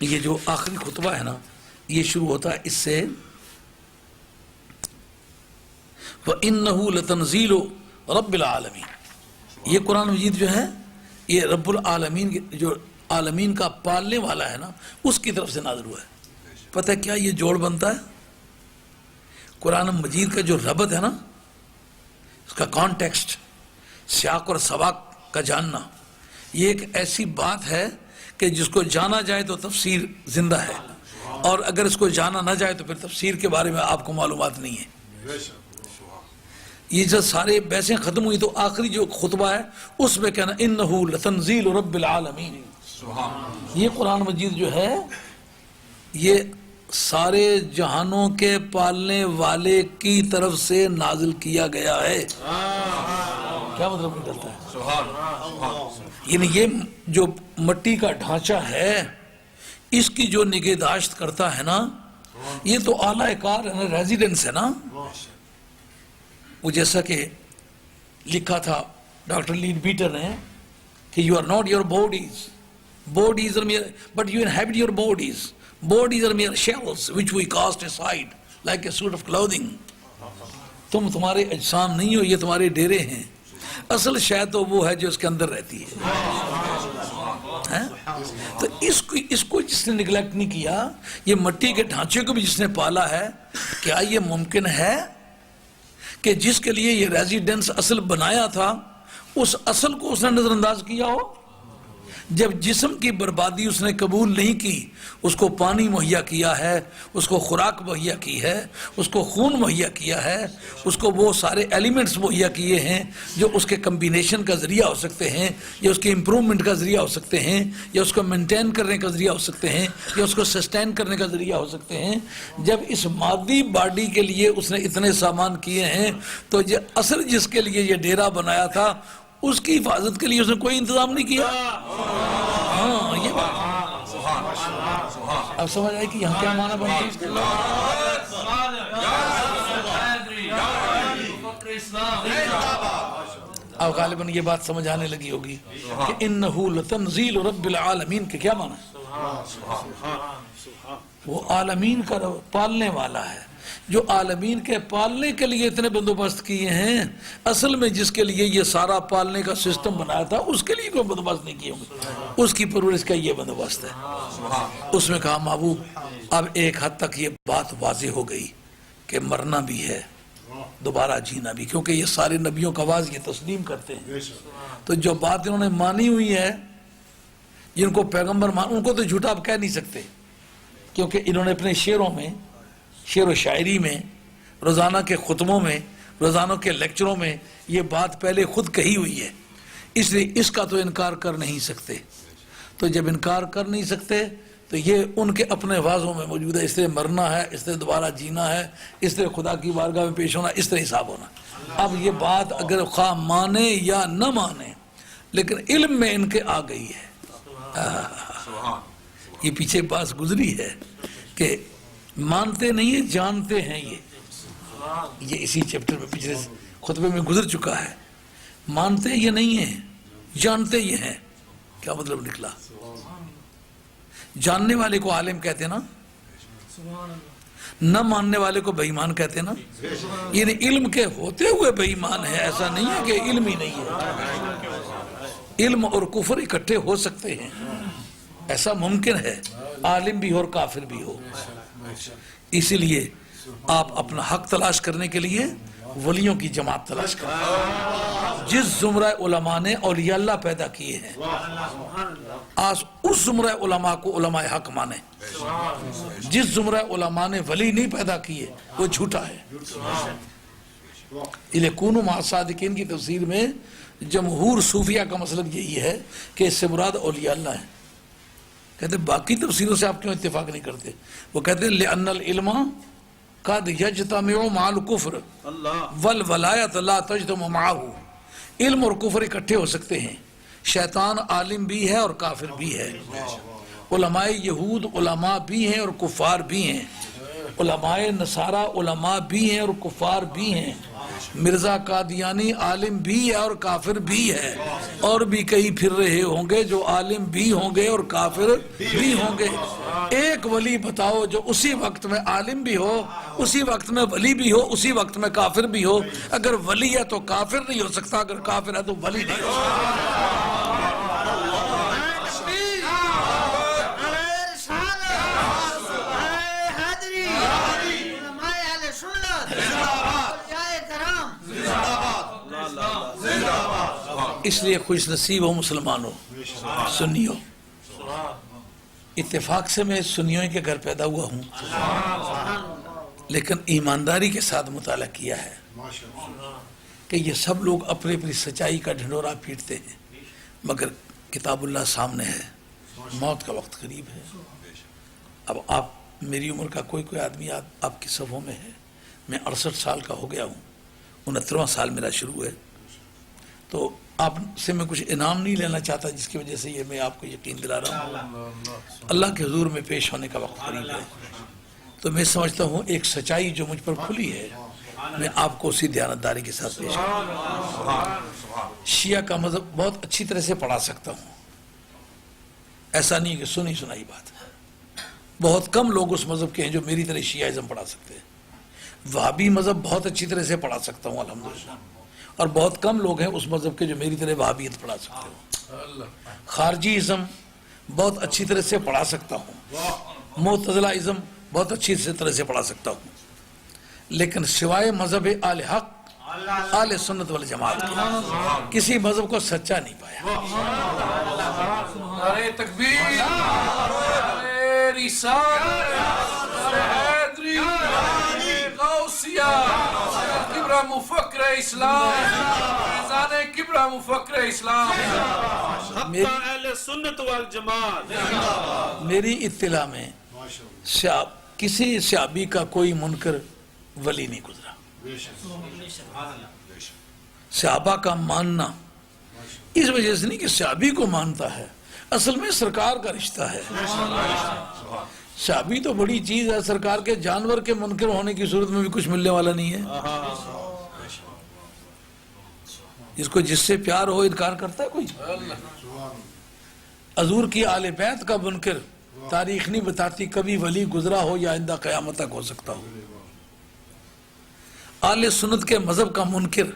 یہ جو آخری خطبہ ہے نا یہ شروع ہوتا ہے اس سے وَإِنَّهُ لَتَنزِيلُ رَبِّ الْعَالَمِينَ. یہ قرآن مجید جو ہے یہ رب العالمین جو عالمین کا پالنے والا ہے نا اس کی طرف سے نازل ہوا ہے. پتہ ہے کیا یہ جوڑ بنتا ہے؟ قرآن مجید کا جو ربط ہے نا اس کا کانٹیکسٹ، سیاق اور سباق کا جاننا، یہ ایک ایسی بات ہے کہ جس کو جانا جائے تو تفسیر زندہ ہے، اور اگر اس کو جانا نہ جائے تو پھر تفسیر کے بارے میں آپ کو معلومات نہیں ہے. یہ جب سارے بحثیں ختم ہوئی تو آخری جو خطبہ ہے اس میں کہنا انہو لتنزیل رب العالمین. یہ قرآن مجید جو ہے یہ سارے جہانوں کے پالنے والے کی طرف سے نازل کیا گیا ہے. کیا مطلب نکلتا ہے؟ یعنی یہ جو مٹی کا ڈھانچہ ہے اس کی جو نگہداشت کرتا ہے نا یہ تو اعلیٰ کار ہے نا، ریزیڈنس ہے نا. وہ جیسا کہ لکھا تھا ڈاکٹر لین بیٹر نے کہ you are not your bodies. Bodies are mere, but you inhabit your bodies. Bodies are mere shells which we cast aside like a suit of clothing. تم تمہارے اجسام نہیں ہو، یہ تمہارے ڈیرے ہیں. اصل شے تو وہ ہے جو اس کے اندر رہتی ہے. تو اس کو جس نے نگلیکٹ نہیں کیا، یہ مٹی کے ڈھانچے کو بھی جس نے پالا ہے، کیا یہ ممکن ہے کہ جس کے لیے یہ ریزیڈنس اصل بنایا تھا اس اصل کو اس نے نظر انداز کیا ہو؟ جب جسم کی بربادی اس نے قبول نہیں کی، اس کو پانی مہیا کیا ہے، اس کو خوراک مہیا کی ہے، اس کو خون مہیا کیا ہے، اس کو وہ سارے ایلیمنٹس مہیا کیے ہیں جو اس کے کمبینیشن کا ذریعہ ہو سکتے ہیں، یا اس کے امپرومنٹ کا ذریعہ ہو سکتے ہیں، یا اس کو مینٹین کرنے کا ذریعہ ہو سکتے ہیں، یا اس کو سسٹین کرنے کا ذریعہ ہو سکتے ہیں. جب اس مادی باڈی کے لیے اس نے اتنے سامان کیے ہیں تو یہ اصل جس کے لیے یہ ڈیرا بنایا تھا اس کی حفاظت کے لیے اس نے کوئی انتظام نہیں کیا. ہاں یہ بات اب سمجھ آئے کہ یہاں کیا معنی بنتا ہے اس کے لیے. اب غالباً یہ بات سمجھ آنے لگی ہوگی کہ انہو لتنزیل رب العالمین کے کیا معنی ہے؟ وہ عالمین کا پالنے والا ہے، جو عالمین کے پالنے کے لیے اتنے بندوبست کیے ہیں. اصل میں جس کے لیے یہ سارا پالنے کا سسٹم بنایا تھا اس کے لیے کوئی بندوبست نہیں کیے ہوں گے، اس کی پرورش کا یہ بندوبست ہے. اس میں کہا محبوب اب ایک حد تک یہ بات واضح ہو گئی کہ مرنا بھی ہے، دوبارہ جینا بھی، کیونکہ یہ سارے نبیوں کا آواز یہ تسلیم کرتے ہیں. تو جو بات انہوں نے مانی ہوئی ہے، جن کو پیغمبر ان کو تو جھوٹا آپ کہہ نہیں سکتے، کیونکہ انہوں نے اپنے شعروں میں، شعر و شاعری میں، روزانہ کے خطبوں میں، روزانہ کے لیکچروں میں یہ بات پہلے خود کہی ہوئی ہے، اس لیے اس کا تو انکار کر نہیں سکتے. تو جب انکار کر نہیں سکتے تو یہ ان کے اپنے واضحوں میں موجود ہے. اس طرح مرنا ہے، اس طرح دوبارہ جینا ہے، اس طرح خدا کی بارگاہ میں پیش ہونا، اس طرح حساب ہونا. اب یہ بات اگر خواہ مانے یا نہ مانے لیکن علم میں ان کے آ گئی ہے. یہ پیچھے بات گزری ہے کہ مانتے نہیں ہیں، جانتے ہیں. یہ اسی چیپٹر میں پچھلے خطبے میں گزر چکا ہے. مانتے یہ نہیں ہیں، جانتے یہ ہیں. کیا مطلب نکلا؟ جاننے والے کو عالم کہتے ہیں نا، نہ ماننے والے کو بے ایمان کہتے ہیں نا. یعنی علم کے ہوتے ہوئے بے ایمان ہے، ایسا نہیں ہے کہ علم ہی نہیں ہے. علم اور کفر اکٹھے ہو سکتے ہیں، ایسا ممکن ہے، عالم بھی ہو اور کافر بھی ہو. اسی لیے آپ اپنا حق تلاش کرنے کے لیے ولیوں کی جماعت تلاش کریں. جس زمرہ علماء نے اولیاء اللہ پیدا کیے ہیں، آج اس زمرہ علماء کو علماء حق مانے. جس زمرہ علماء نے ولی نہیں پیدا کیے وہ جھوٹا ہے. لِکُونُوا مَعَ الصَّادِقِینَ کی تفسیر میں جمہور صوفیہ کا مسلک یہی ہے کہ اس سے مراد اولیاء اللہ ہیں. کہتے ہیں باقی تفسیروں سے آپ کیوں اتفاق نہیں کرتے؟ وہ کہتے ہیں لِأَنَّ الْعِلْمَ قَدْ يَجْتَمِعُ مَعَ الْكُفْرِ وَالْوَلَایَةُ لَا تَجْتَمِعُ مَعَهُ. علم اور کفر اکٹھے ہو سکتے ہیں. شیطان عالم بھی ہے اور کافر بھی ہے. علماء یہود علماء بھی ہیں اور کفار بھی ہیں. علماء نصارہ علماء بھی ہیں اور کفار بھی ہیں. مرزا قادیانی عالم بھی ہے اور کافر بھی ہے. اور بھی کئی پھر رہے ہوں گے جو عالم بھی ہوں گے اور کافر بھی ہوں گے. ایک ولی بتاؤ جو اسی وقت میں عالم بھی ہو، اسی وقت میں ولی بھی ہو، اسی وقت میں کافر بھی ہو. اگر ولی ہے تو کافر نہیں ہو سکتا، اگر کافر ہے تو ولی نہیں ہو سکتا. اس لیے خوش نصیب ہو مسلمانوں، سنیوں. اتفاق سے میں سنیوں کے گھر پیدا ہوا ہوں، لیکن ایمانداری کے ساتھ مطالعہ کیا ہے کہ یہ سب لوگ اپنی اپنی سچائی کا ڈھنڈورا پیٹتے ہیں، مگر کتاب اللہ سامنے ہے، موت کا وقت قریب ہے. اب آپ میری عمر کا کوئی آدمی آپ کی صفوں میں ہے. میں 68 سال کا ہو گیا ہوں، 69واں سال میرا شروع ہے. تو آپ سے میں کچھ انعام نہیں لینا چاہتا جس کی وجہ سے یہ میں آپ کو یقین دلا رہا ہوں. اللہ کے حضور میں پیش ہونے کا وقت قریب ہے. تو میں سمجھتا ہوں ایک سچائی جو مجھ پر کھلی ہے، میں آپ کو اسی دیانتداری کے ساتھ پیش کروں. شیعہ کا مذہب بہت اچھی طرح سے پڑھا سکتا ہوں، ایسا نہیں کہ سنی سنائی بات ہے، بہت کم لوگ اس مذہب کے ہیں جو میری طرح شیعہ پڑھا سکتے ہیں۔ وہابی مذہب بہت اچھی طرح سے پڑھا سکتا ہوں الحمدللہ، اور بہت کم لوگ ہیں اس مذہب کے جو میری طرح وہابیت پڑھا سکتے ہوں۔ خارجی ازم بہت اچھی طرح سے پڑھا سکتا ہوں، معتزلہ ازم بہت اچھی طرح سے پڑھا سکتا ہوں، لیکن سوائے مذہب اہل حق اہل سنت والجماعت کے کسی مذہب کو سچا نہیں پایا۔ نعرہ تکبیر، نعرہ رسالت، نعرہ حیدری، نعرہ غوثیہ، کبرا مفکر اسلام، فیضان کبرا مفکر اسلام، حتی اہل سنت والجماعت۔ میری اطلاع میں کسی صحابی کا کوئی منکر ولی نہیں گزرا۔ صحابہ کا ماننا اس وجہ سے نہیں کہ صحابی کو مانتا ہے، اصل میں سرکار کا رشتہ ہے۔ صحابی تو بڑی چیز ہے، سرکار کے جانور کے منکر ہونے کی صورت میں بھی کچھ ملنے والا نہیں ہے۔ جس کو جس سے پیار ہو انکار کرتا ہے کوئی؟ حضور کی آل بیت کا منکر تاریخ نہیں بتاتی کبھی ولی گزرا ہو یا آئندہ قیامت تک ہو سکتا ہو۔ آل سنت کے مذہب کا منکر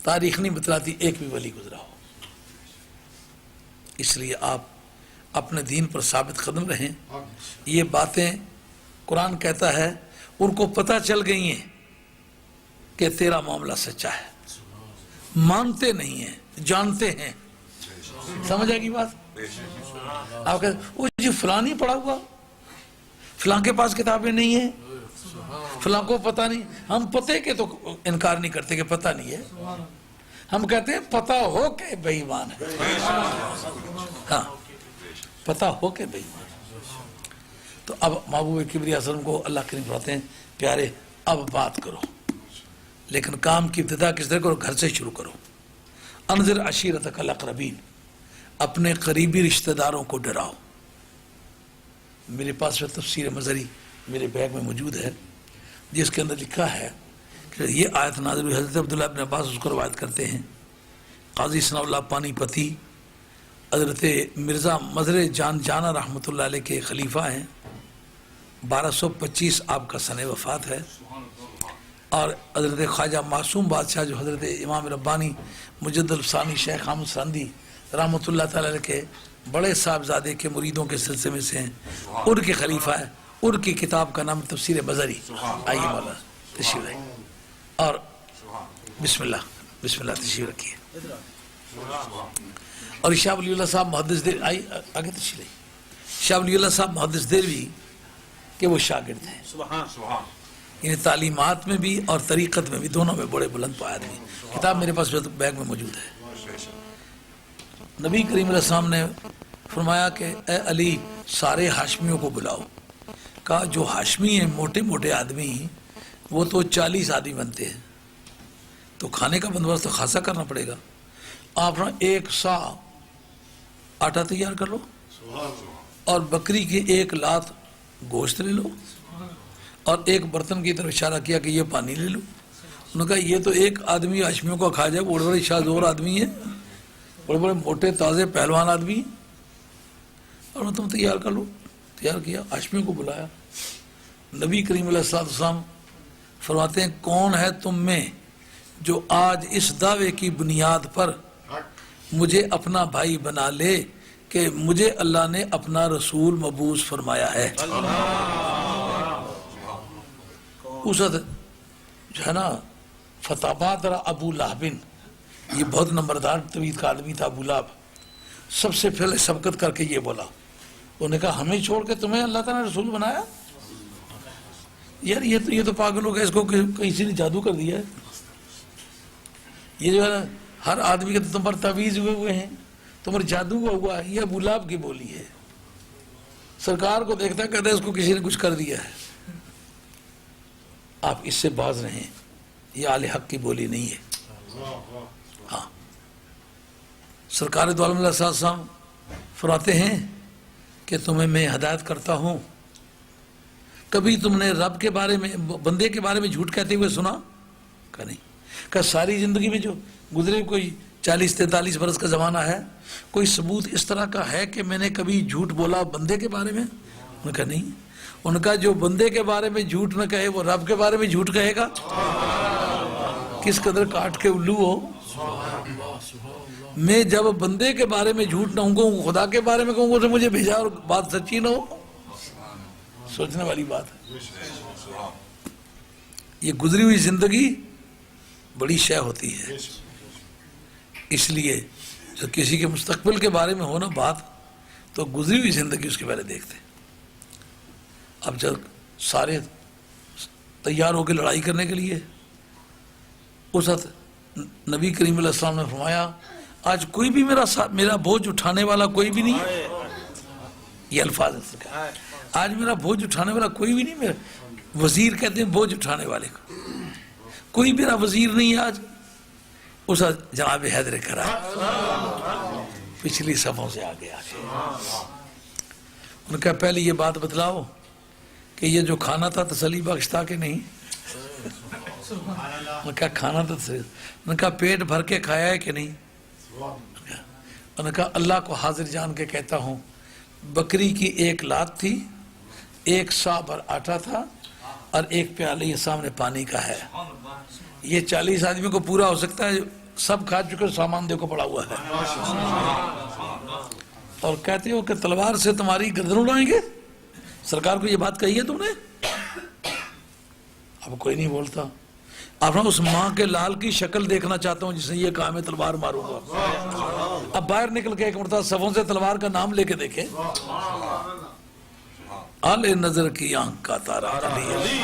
تاریخ نہیں بتلاتی ایک بھی ولی گزرا ہو۔ اس لیے آپ اپنے دین پر ثابت قدم رہیں۔ یہ باتیں قرآن کہتا ہے ان کو پتہ چل گئی ہیں کہ تیرا معاملہ سچا ہے، مانتے نہیں ہیں، جانتے ہیں۔ سمجھ آئے گی بات؟ آپ کہتے ہیں وہ جی فلاں نہیں پڑھا ہوا، فلاں کے پاس کتابیں نہیں ہیں، فلاں کو پتہ نہیں۔ ہم پتے کے تو انکار نہیں کرتے کہ پتہ نہیں ہے، ہم کہتے ہیں پتہ ہو کے بے ایمان ہے۔ ہاں، پتہ ہو کے بے ایمان۔ تو اب محبوب کبریا صلی اللہ علیہ وسلم کو اللہ کریم فرماتے ہیں پیارے اب بات کرو، لیکن کام کی ابتدا کس طرح کرو؟ گھر سے شروع کرو۔ انذر عشیرتک الاقربین، اپنے قریبی رشتہ داروں کو ڈراؤ۔ میرے پاس وہ تفسیر مظہری میرے بیگ میں موجود ہے جس کے اندر لکھا ہے کہ یہ آیت نازل ہوئی، حضرت عبداللہ ابن عباس اس کو روایت کرتے ہیں۔ قاضی ثناء اللہ پانی پتی حضرت مرزا مظہر جان جانا رحمۃ اللہ علیہ کے خلیفہ ہیں، 1225 آپ کا سن وفات ہے، اور حضرت خواجہ معصوم بادشاہ جو حضرت امام ربانی مجد الفسانی شیخ حامد سرندی رحمۃ اللہ تعالی علیہ کے بڑے صاحبزادے کے مریدوں کے سلسلے میں سے ہیں، ان کے خلیفہ ہے۔ ان کی کتاب کا نام تفسیر مظہری۔ آئیے مولانا تشریف لائیے، اور بسم اللہ تشریف رکھیے۔ اور شاہ ولی اللہ صاحب محدث دیر آگے تشریف لائیے۔ شاہ ولی اللہ صاحب محدث دروی کے وہ شاگرد ہیں، یعنی تعلیمات میں بھی اور طریقت میں بھی، دونوں میں بڑے بلند پائے آدمی۔ کتاب میرے پاس بیگ میں موجود ہے۔ نبی کریم علیہ السلام نے فرمایا کہ اے علی سارے ہاشمیوں کو بلاؤ۔ کہا جو ہاشمی ہیں موٹے موٹے آدمی وہ تو 40 آدمی بنتے ہیں، تو کھانے کا بندوبست تو خاصا کرنا پڑے گا۔ آپ نا 1 سا آٹا تیار کر لو، اور بکری کی 1 لات گوشت لے لو، اور ایک برتن کی طرف اشارہ کیا کہ یہ پانی لے لو۔ انہوں نے کہا یہ تو ایک آدمی ہاشمیوں کو کھا جائے، بڑے بڑے شاہزور آدمی ہیں، بڑے بڑے موٹے تازے پہلوان آدمی ہیں، اور تم تیار کر لو۔ تیار کیا، ہاشمیوں کو بلایا۔ نبی کریم علیہ السلام فرماتے ہیں کون ہے تم میں جو آج اس دعوے کی بنیاد پر مجھے اپنا بھائی بنا لے کہ مجھے اللہ نے اپنا رسول مبعوث فرمایا ہے۔ اس وقت جو ہے نا فتابادر ابو لہب، یہ بہت نمبردار طویل کا آدمی تھا ابو لہب، سب سے پہلے سبقت کر کے یہ بولا، انہوں نے کہا ہمیں چھوڑ کے تمہیں اللہ تعالیٰ نے رسول بنایا؟ یار یہ تو پاگل ہو گیا، اس کو کسی نے جادو کر دیا ہے۔ یہ جو ہے نا ہر آدمی کے تو تم پر تعویذ ہوئے ہیں، تم پر جادو ہوا ہے، یہ ابو لہب کی بولی ہے۔ سرکار کو دیکھتا ہے کہتا ہے اس کو کسی نے کچھ کر دیا ہے۔ آپ اس سے باز رہیں، یہ آل حق کی بولی نہیں ہے۔ ہاں، سرکار دو عالم علیہ السلام فرماتے ہیں کہ تمہیں میں ہدایت کرتا ہوں، کبھی تم نے رب کے بارے میں بندے کے بارے میں جھوٹ کہتے ہوئے سنا؟ کہ نہیں۔ کہ ساری زندگی میں جو گزرے کوئی 40-43 برس کا زمانہ ہے، کوئی ثبوت اس طرح کا ہے کہ میں نے کبھی جھوٹ بولا بندے کے بارے میں؟ انہوں نے کہا نہیں۔ ان کا جو بندے کے بارے میں جھوٹ نہ کہے وہ رب کے بارے میں جھوٹ کہے گا؟ کس قدر کاٹ کے الو ہو۔ میں جب بندے کے بارے میں جھوٹ نہ ہوں، خدا کے بارے میں کہوں گا تو مجھے بھیجا اور بات سچی نہ ہو، سوچنے والی بات ہے۔ یہ گزری ہوئی زندگی بڑی شے ہوتی ہے، اس لیے جو کسی کے مستقبل کے بارے میں ہو نا بات، تو گزری ہوئی زندگی اس کے پہلے دیکھتے۔ اب جب سارے تیار ہو کے لڑائی کرنے کے لیے، اس وقت نبی کریم علیہ السلام نے فرمایا آج کوئی بھی میرا بوجھ اٹھانے والا کوئی بھی نہیں ہے۔ یہ الفاظ ہے، آج میرا بوجھ اٹھانے والا کوئی بھی نہیں۔ میرا وزیر کہتے ہیں بوجھ اٹھانے والے کو، کوئی میرا وزیر نہیں ہے آج۔ اس وقت جناب حیدر کرا پچھلی صفوں سے آگے ان کا پہلے یہ بات بتلاؤ کہ یہ جو کھانا تھا تسلی بخش تھا کہ نہیں؟ ان کا کھانا تھا تسلی، ان کا پیٹ بھر کے کھایا ہے کہ نہیں؟ ان کا اللہ کو حاضر جان کے کہتا ہوں بکری کی ایک لات تھی، ایک سا بھر آٹا تھا اور ایک پیالہ یہ سامنے پانی کا ہے، یہ 40 آدمی کو پورا ہو سکتا ہے، سب کھا چکے، سامان دیکھو پڑا ہوا ہے، اور کہتے ہو کہ تلوار سے تمہاری گردن اڑائیں گے؟ سرکار کو یہ بات کہی ہے تم نے؟ اب کوئی نہیں بولتا۔ اب میں اس ماں کے لال کی شکل دیکھنا چاہتا ہوں جس نے یہ کہا میں تلوار ماروں گا۔ اب باہر نکل کے ایک مرتبہ صفوں سے تلوار کا نام لے کے دیکھیں، آل نظر کی آنکھ کا تارا علی،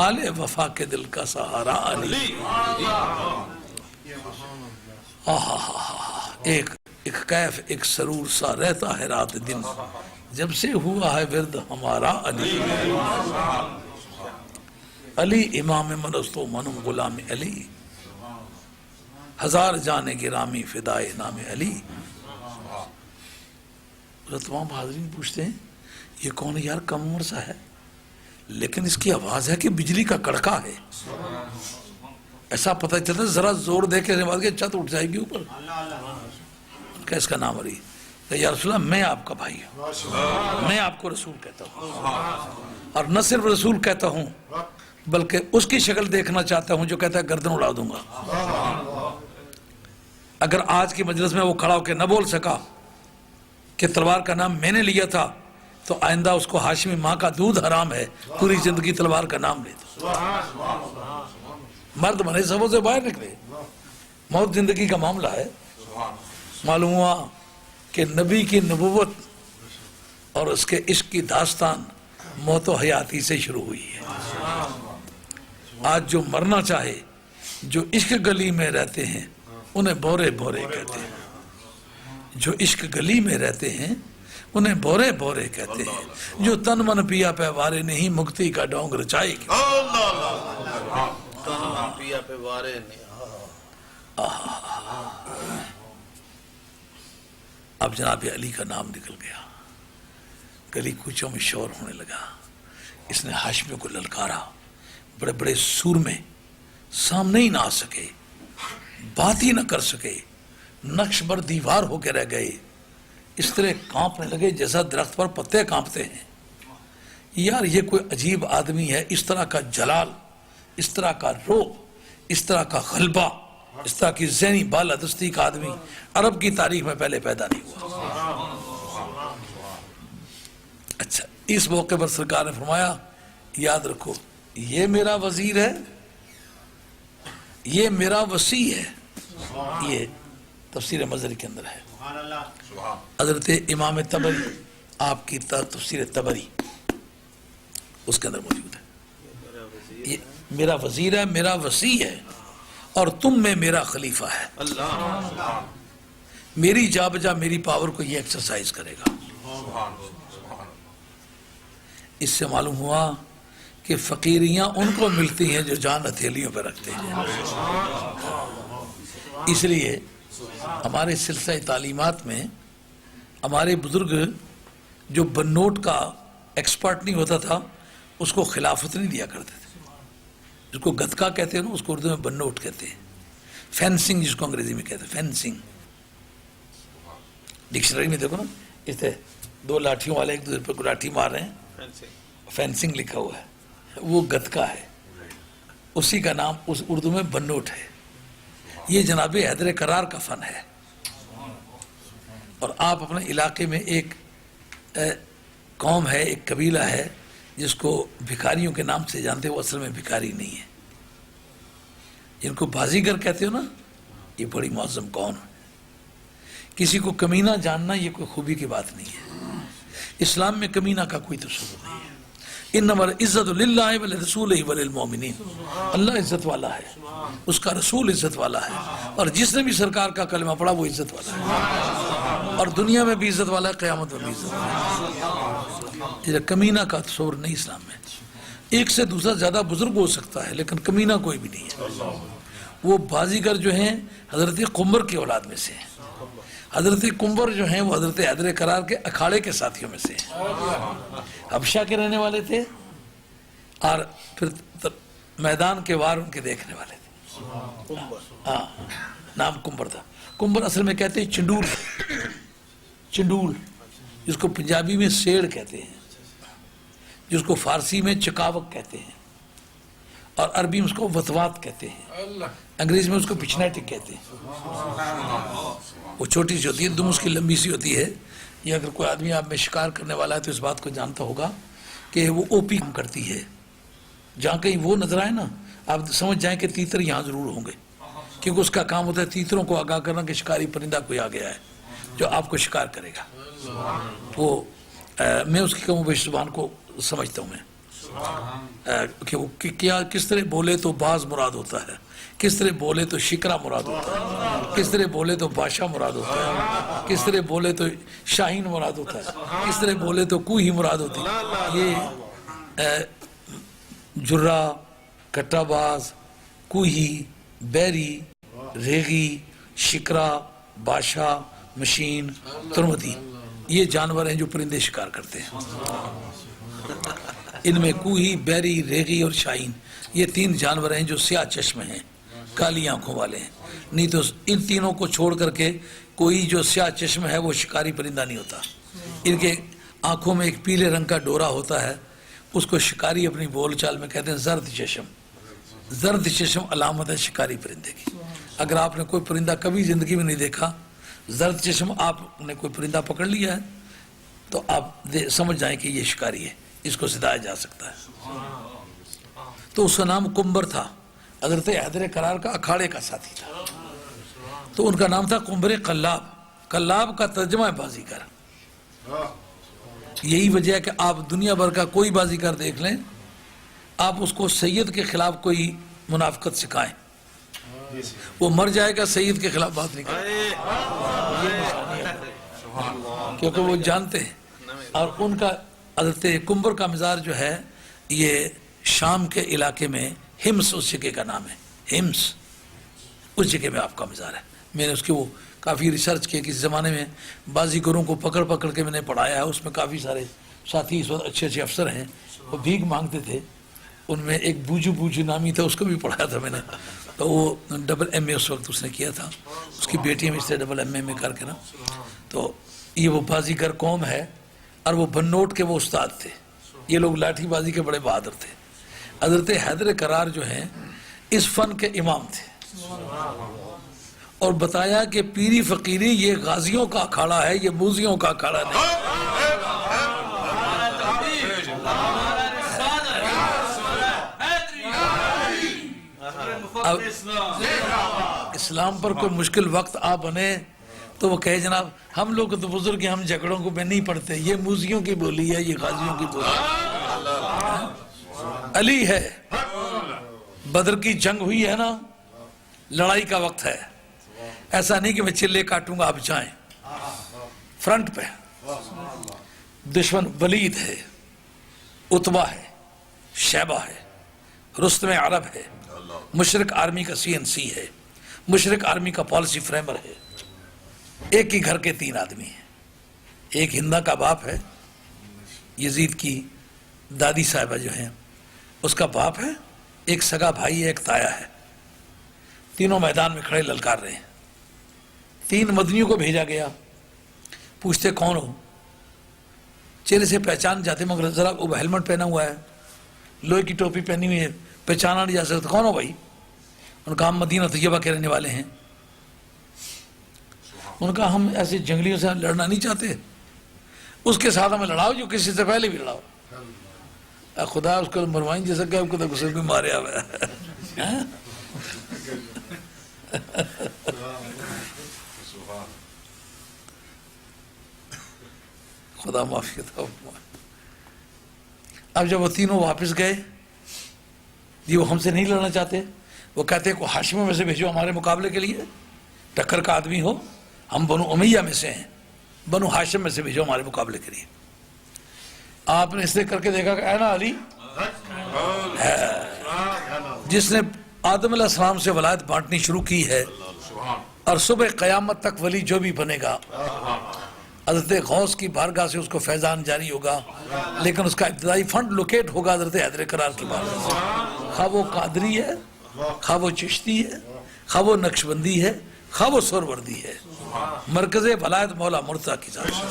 آل وفا کے دل کا سہارا علی۔ ایک کیف ایک سرور سا رہتا ہے رات دن، جب سے ہوا ہے ورد ہمارا علی۔ علی امام منستو منم غلام علی، ہزار جانے گرامی فدائے نام علی۔ تمام حاضرین پوچھتے ہیں یہ کون ہے یار، کم عمر سا ہے لیکن اس کی آواز ہے کہ بجلی کا کڑکا ہے، ایسا پتہ چلتا ہے ذرا زور دے کے چھت اٹھ جائے گی اوپر۔ کہ اس کا نام علی، کہ یا رسول اللہ میں آپ کا بھائی ہوں، میں آپ کو رسول کہتا ہوں، اور نہ صرف رسول کہتا ہوں بلکہ اس کی شکل دیکھنا چاہتا ہوں جو کہتا ہے گردن اڑا دوں گا۔ اگر آج کی مجلس میں وہ کھڑا ہو کے نہ بول سکا کہ تلوار کا نام میں نے لیا تھا تو آئندہ اس کو ہاشمی ماں کا دودھ حرام ہے، پوری زندگی تلوار کا نام لیتا۔ مرد بنے سبوں سے باہر نکلے، موت زندگی کا معاملہ ہے۔ معلوم ہوا کہ نبی کی نبوت اور اس کے عشق کی داستان موت و حیاتی سے شروع ہوئی ہے۔ آج جو مرنا چاہے، جو عشق گلی میں رہتے ہیں انہیں بورے بورے کہتے ہیں، جو عشق گلی میں رہتے ہیں انہیں بورے بورے کہتے ہیں، جو تن من پیا پہ وارے نہیں مکتی کا ڈونگ رچائے گی۔ اب جناب علی کا نام نکل گیا، گلی کوچوں میں شور ہونے لگا، اس نے ہاشمیوں کو للکارا، بڑے بڑے سور میں سامنے ہی نہ آ سکے، بات ہی نہ کر سکے، نقش بر دیوار ہو کے رہ گئے، اس طرح کانپنے لگے جیسا درخت پر پتے کانپتے ہیں۔ یار یہ کوئی عجیب آدمی ہے، اس طرح کا جلال، اس طرح کا روب، اس طرح کا غلبہ، اس طرح کی ذہنی بالادستی کا آدمی عرب کی تاریخ میں پہلے پیدا نہیں ہوا۔ اچھا، اس موقع پر سرکار نے فرمایا یاد رکھو یہ میرا وزیر ہے، یہ میرا وسیع ہے۔ یہ تفسیر مظہری کے اندر ہے، حضرت امام طبری آپ کی تفسیر طبری اس کے اندر موجود ہے۔ یہ میرا وزیر ہے، میرا وسیع ہے، اور تم میں میرا خلیفہ ہے۔ میری جا بجا میری پاور کو یہ ایکسرسائز کرے گا۔ اس سے معلوم ہوا کہ فقیریاں ان کو ملتی ہیں جو جان ہتھیلیوں پہ رکھتے ہیں۔ اس لیے ہمارے سلسلہ تعلیمات میں ہمارے بزرگ جو بنوٹ کا ایکسپرٹ نہیں ہوتا تھا اس کو خلافت نہیں دیا کرتے تھے، جس کو گتکا کہتے ہیں نا، اس کو اردو میں بنوٹ کہتے ہیں. فینسنگ جس کو انگریزی میں کہتے ہیں، فینسنگ. ڈکشنری میں دیکھو نا، اس طرح دو لاٹھیوں والے ایک دوسرے پر لاٹھی مار رہے ہیں، فینسنگ لکھا ہوا ہے، وہ گتکا ہے. اسی کا نام اس اردو میں بنوٹ ہے. یہ جناب حیدر کرار کا فن ہے. اور آپ اپنے علاقے میں ایک قوم ہے، ایک قبیلہ ہے جس کو بھکاریوں کے نام سے جانتے، وہ اصل میں بھکاری نہیں ہے. جن کو بازیگر کہتے ہو نا، یہ بڑی معظم قوم ہے. کسی کو کمینہ جاننا یہ کوئی خوبی کی بات نہیں ہے. اسلام میں کمینہ کا کوئی تصور نہیں ہے. انما العزت للہ ولرسولہ وللمؤمنین. اللہ عزت والا ہے، اس کا رسول عزت والا ہے، اور جس نے بھی سرکار کا کلمہ پڑھا وہ عزت والا ہے، اور دنیا میں بھی عزت والا ہے، قیامت میں بھی عزت والا ہے. کمینہ کا تصور نہیں اسلام میں. ایک سے دوسرا زیادہ بزرگ ہو سکتا ہے لیکن کمینہ کوئی بھی نہیں ہے. وہ بازیگر جو ہیں حضرت قمر کی اولاد میں سے ہیں. حضرت قمر جو ہیں وہ حضرت حیدر کرار کے اکھاڑے کے ساتھیوں میں سے ہیں. حبشہ کے رہنے والے تھے اور پھر میدان کے وار ان کے دیکھنے والے تھے. ہاں، نام قمر تھا. قمر اصل میں کہتے ہیں چنڈول. چنڈول جس کو پنجابی میں سیڑ کہتے ہیں، جس کو فارسی میں چکاوک کہتے ہیں، اور عربی میں اس کو وطوات کہتے ہیں، انگریزی میں اس کو پچنیٹک کہتے ہیں. وہ چھوٹی سی ہوتی ہے، دم اس کی لمبی سی ہوتی ہے. یہ اگر کوئی آدمی آپ میں شکار کرنے والا ہے تو اس بات کو جانتا ہوگا کہ وہ اوپی کرتی ہے. جہاں کہیں وہ نظر آئے نا، آپ سمجھ جائیں کہ تیتر یہاں ضرور ہوں گے، کیونکہ اس کا کام ہوتا ہے تیتروں کو آگاہ کرنا کہ شکاری پرندہ کوئی آ گیا ہے جو آپ کو شکار کرے گا. وہ میں اس کی کم و بیش زبان کو سمجھتا ہوں میں، کہ وہ کیا کس طرح بولے تو باز مراد ہوتا ہے، کس طرح بولے تو شکرا مراد ہوتا ہے، کس طرح بولے تو بادشاہ مراد ہوتا ہے، کس طرح بولے تو شاہین مراد ہوتا ہے، کس طرح بولے تو کوہی مراد ہوتی ہے. یہ جرہ، کٹا باز، کوہی، بیری، ریگی، شکرا، بادشاہ، مشین، ترمتی، یہ جانور ہیں جو پرندے شکار کرتے ہیں. ان میں کوہی، بیری، ریگی اور شاہین، یہ تین جانور ہیں جو سیاہ چشم ہیں، کالی آنکھوں والے ہیں. نہیں تو ان تینوں کو چھوڑ کر کے کوئی جو سیاہ چشم ہے وہ شکاری پرندہ نہیں ہوتا. ان کے آنکھوں میں ایک پیلے رنگ کا ڈورا ہوتا ہے، اس کو شکاری اپنی بول چال میں کہتے ہیں زرد چشم. زرد چشم علامت ہے شکاری پرندے کی. اگر آپ نے کوئی پرندہ کبھی زندگی میں نہیں دیکھا، زرد چشم آپ نے کوئی پرندہ پکڑ لیا ہے تو آپ سمجھ جائیں کہ یہ شکاری ہے، اس کو ستایا جا سکتا ہے. تو اس کا نام قمبر تھا، حضرت حیدر کرار کا اکھاڑے کا ساتھی تھا. تو ان کا نام تھا قمبر قلاب. قلاب کا ترجمہ ہے بازیگر. یہی وجہ ہے کہ آپ دنیا بھر کا کوئی بازیگر دیکھ لیں، آپ اس کو سید کے خلاف کوئی منافقت سکھائیں، وہ مر جائے گا سید کے خلاف بات نہیں کرے، کیونکہ وہ جانتے ہیں. اور ان کا حضرت قمبر کا مزار جو ہے یہ شام کے علاقے میں ہمس اس جگہ کا نام ہے. ہمس اس جگہ میں آپ کا مزار ہے. میں نے اس کے وہ کافی ریسرچ کیا. کسی زمانے میں بازیگروں کو پکڑ پکڑ کے میں نے پڑھایا ہے. اس میں کافی سارے ساتھی اس وقت اچھے اچھے افسر ہیں، وہ بھیک مانگتے تھے. ان میں ایک بوجو نامی تھا، اس کو بھی پڑھایا تھا میں نے. تو وہ ڈبل ایم اے اس وقت اس نے کیا تھا، اس کی بیٹی میں اس سے ڈبل ایم اے کر کے نا. تو یہ وہ بازیگر قوم ہے، اور وہ بنوٹ کے وہ استاد تھے. یہ لوگ لاٹھی بازی کے بڑے بہادر تھے. حضرت حیدر کرار جو ہیں اس فن کے امام تھے، اور بتایا کہ پیری فقیری یہ غازیوں کا اکھاڑا ہے، یہ موذیوں کا اکھاڑا نہیں. اب اسلام پر کوئی مشکل وقت آ بنے تو وہ کہے جناب ہم لوگ تو بزرگ ہیں، ہم جھگڑوں کو نہیں پڑھتے، یہ موذیوں کی بولی ہے، یہ غازیوں کی بولی ہے. علی ہے، بدر کی جنگ ہوئی ہے نا، لڑائی کا وقت ہے. ایسا نہیں کہ میں چلے کاٹوں گا آپ جائیں. فرنٹ پہ دشمن ولید ہے، عتبہ ہے، شیبہ ہے، رستم عرب ہے، مشرق آرمی کا CNC ہے، مشرق آرمی کا پالیسی فریمر ہے. ایک ہی گھر کے 3 آدمی ہیں. ایک ہندا کا باپ ہے، یزید کی دادی صاحبہ جو ہیں اس کا باپ ہے، ایک سگا بھائی ہے، ایک تایا ہے، تینوں میدان میں کھڑے للکار رہے ہیں۔ 3 مدنیوں کو بھیجا گیا، پوچھتے کون ہو؟ چہرے سے پہچان جاتے مگر ذرا وہ ہیلمٹ پہنا ہوا ہے، لوہے کی ٹوپی پہنی ہوئی ہے، پہچانا نہیں جا سکتا، کون ہو بھائی؟ ان کا ہم مدینہ طیبہ کے رہنے والے ہیں۔ ان کا ہم ایسے جنگلیوں سے لڑنا نہیں چاہتے، اس کے ساتھ ہمیں لڑاؤ جو کسی سے پہلے بھی لڑاؤ۔ اے خدا اس کو مروائیں جیسا کہ آپ کو تو غسل بھی ماریا ہوا ہے۔ خدا معافی تھا۔ اب جب وہ تینوں واپس گئے، جی وہ ہم سے نہیں لڑنا چاہتے، وہ کہتے ہیں کو ہاشمی میں سے بھیجو ہمارے مقابلے کے لیے، ٹکر کا آدمی ہو، ہم بنو امیہ میں سے ہیں، بنو ہاشم میں سے بھیجو ہمارے مقابلے کے لیے۔ آپ نے اس نے کر کے دیکھا کہ اے نا علی ہے جس نے آدم علیہ السلام سے ولایت بانٹنی شروع کی ہے، اور صبح قیامت تک ولی جو بھی بنے گا حضرت غوث کی بارگاہ سے اس کو فیضان جاری ہوگا، لیکن اس کا ابتدائی فنڈ لوکیٹ ہوگا حضرت حیدر کرار کی بارگاہ سے، خواہ وہ قادری ہے، خواہ وہ چشتی ہے، خواہ وہ نقشبندی ہے، خواہ وہ سروردی ہے، مرکز ولایت مولا مرتضیٰ کی ذات سے۔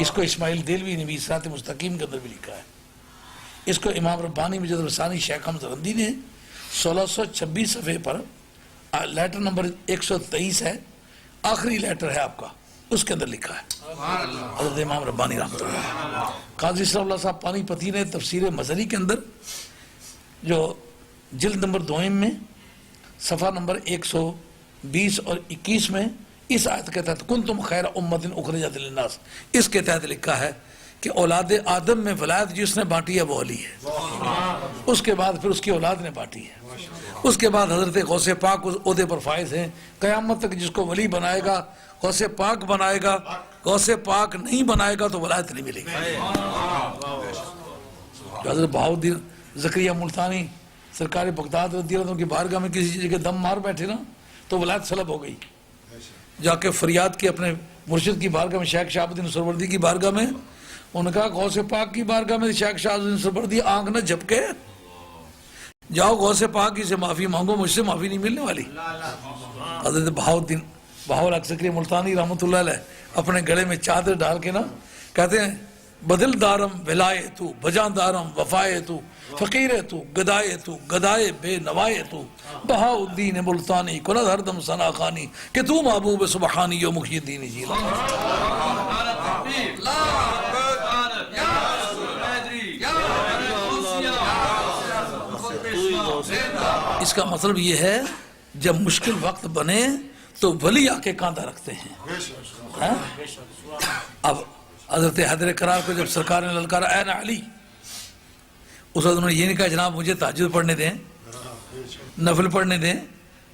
اس کو اسماعیل دہلوی نے بھی صراط مستقیم کے اندر بھی لکھا ہے۔ اس کو امام ربانی مجد رسانی شیخ حمد رندی نے 1626 صفحے پر لیٹر نمبر 123 ہے، آخری لیٹر ہے آپ کا، اس کے اندر لکھا ہے حضرت امام ربانی رحمۃ اللہ۔ قاضی صلی اللہ صاحب پانی پتی نے تفسیر مظہری کے اندر جو جلد نمبر 2 میں صفحہ نمبر 120 اور 21 میں اس آیت کے تحت کنتم خیر امت اخرجت للناس، اس کے تحت لکھا ہے کہ اولاد آدم میں ولایت جس نے بانٹی ہے وہ علی ہے، اس کے بعد پھر اس کی اولاد نے بانٹی ہے، اس کے بعد حضرت غوث پاک اس عہدے پر فائز ہیں، قیامت تک جس کو ولی بنائے گا غوث پاک بنائے گا، غوث پاک نہیں بنائے گا تو ولایت نہیں ملے گی۔ حضرت بہاؤالدین زکریا ملتانی سرکار بغداد رضی اللہ عنہ کی بارگاہ میں کسی چیز کے دم مار بیٹھے نا تو ولایت سلب ہو گئی، جا کے فریاد کی اپنے مرشد کی بارگاہ میں، شیخ شہاب الدین سروردی کی بارگاہ میں، ان کا غوث پاک کی بارگاہ میں شیخ شہاب الدین سروردی آنکھ نہ جھپکے، جاؤ غوث پاک کی سے معافی مانگو، مجھ سے معافی نہیں ملنے والی۔ حضرت بہاؤالحق زکریا ملتانی رحمۃ اللہ علیہ اپنے گلے میں چادر ڈال کے نا کہتے ہیں بدل دارم ولائے تو، بجان دارم وفائے تو، فقیر تو گدائے بے نوائے تو، بہاؤالدین ملتانی کند ہر دم ثنا خوانی کہ تو محبوب سبحانی و محی الدین جیلانی۔ اس کا مطلب یہ ہے جب مشکل وقت بنے تو ولی آ کے کاندھا رکھتے ہیں۔ اب حضرت حیدر کرار کو جب سرکار نے للکارا اے نا علی، اس وقت انہوں نے یہ نہیں کہا جناب مجھے تہجد پڑھنے دیں، نفل پڑھنے دیں،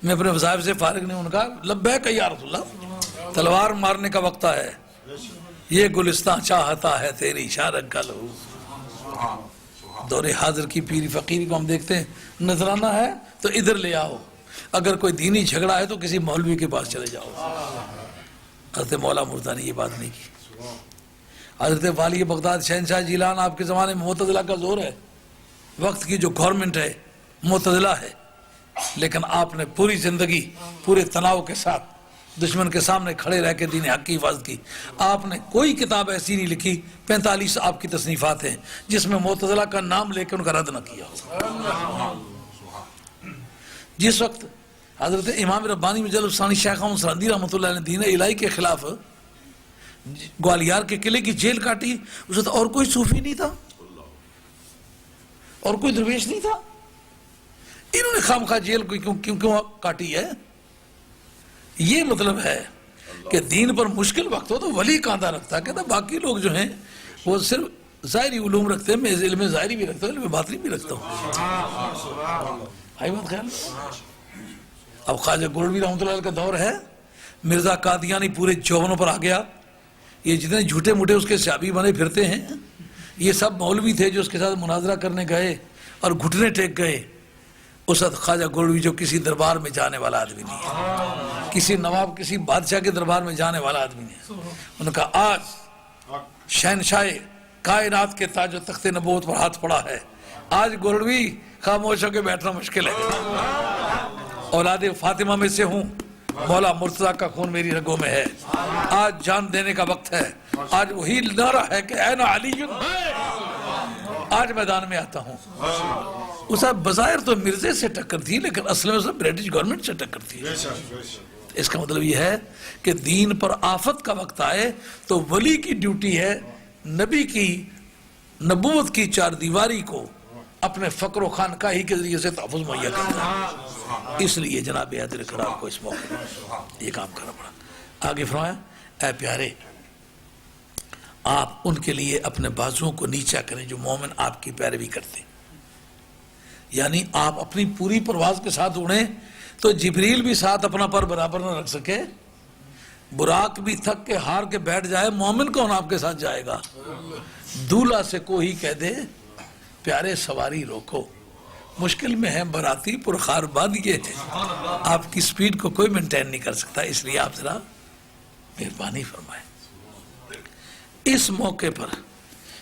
میں اپنے وظائف سے فارغ نہیں ہوں۔ کہا لبیک یا رسول اللہ، تلوار مارنے کا وقت ہے، یہ گلستان چاہتا ہے تیری شارک کا لہو۔ دور حاضر کی پیری فقیری کو ہم دیکھتے ہیں، نذرانہ ہے تو ادھر لے آؤ، اگر کوئی دینی جھگڑا ہے تو کسی مولوی کے پاس چلے جاؤ۔ حضرت مولا مرتضیٰ نے یہ بات نہیں کی۔ حضرت والی بغداد شہنشاہ جیلان آپ کے زمانے میں معتزلہ کا زور ہے، وقت کی جو گورنمنٹ ہے معتزلہ ہے، لیکن آپ نے پوری زندگی پورے تناؤ کے ساتھ دشمن کے سامنے کھڑے رہ کے دین حق کی حفاظت کی۔ آپ نے کوئی کتاب ایسی نہیں لکھی، 45 آپ کی تصنیفات ہیں جس میں معتزلہ کا نام لے کے ان کا رد نہ کیا ہو۔ جس وقت حضرت امام ربانی مجد ثانی شیخ حمد رندی رحمۃ اللہ نے دین الہی کے خلاف گوالیار کے قلعے کی جیل کاٹی، اس وقت اور کوئی صوفی نہیں تھا اور کوئی درویش نہیں تھا، انہوں نے خام خواہ جیل کو کیوں کاٹی ہے؟ یہ مطلب ہے کہ دین پر مشکل وقت ہو تو ولی کاندھا رکھتا ہے، کہتا باقی لوگ جو ہیں وہ صرف ظاہری علوم رکھتے ہیں، میں علم ظاہری بھی رکھتا ہوں، علم باطنی بھی رکھتا ہوں۔ آئی بات خیال؟ اب خواجہ گولڈوی رحمۃ اللہ علیہ کا دور ہے، مرزا قادیانی پورے جوانوں پر آ گیا، یہ جتنے جھوٹے موٹے اس کے صحابی بنے پھرتے ہیں یہ سب مولوی تھے جو اس کے ساتھ مناظرہ کرنے گئے اور گھٹنے ٹیک گئے۔ اس وقت خواجہ گولڈوی جو کسی دربار میں جانے والا آدمی نہیں ہے، کسی نواب کسی بادشاہ کے دربار میں جانے والا آدمی نہیں ہے، انہوں نے کہا آج شہنشاہ کائنات کے تاج و تخت نبوت پر ہاتھ پڑا ہے، آج گولڈوی خاموش ہو کے بیٹھنا مشکل ہے. اولاد فاطمہ میں سے ہوں, مولا مرتضیٰ کا خون میری رگوں میں ہے, آج جان دینے کا وقت ہے. آج وہی نعرہ ہے کہ اے نا علی, آج میدان میں آتا ہوں. اس بظاہر تو مرزے سے ٹکر تھی, لیکن اصل میں اسے برٹش گورنمنٹ سے ٹکر تھی. اس کا مطلب یہ ہے کہ دین پر آفت کا وقت آئے تو ولی کی ڈیوٹی ہے نبی کی نبوت کی چار دیواری کو اپنے فقر و خانقاہی کے ذریعے سے تحفظ مہیا کرتا ہے. اس لیے جناب حیدر کرار کو اس موقع پر یہ کام کرنا پڑا. آگے فرمایا, اے پیارے, آپ ان کے لیے اپنے بازوؤں کو نیچا کریں جو مومن آپ کی پیروی کرتے. یعنی آپ اپنی پوری پرواز کے ساتھ اڑیں تو جبریل بھی ساتھ اپنا پر برابر نہ رکھ سکے, براق بھی تھک کے ہار کے بیٹھ جائے, مومن کون آپ کے ساتھ جائے گا؟ دولہا سے کوئی کہہ دے پیارے سواری روکو, مشکل میں ہے براتی پرخار باندھیے, آپ کی سپیڈ کو کوئی مینٹین نہیں کر سکتا. اس لیے آپ ذرا مہربانی فرمائیں. اس موقع پر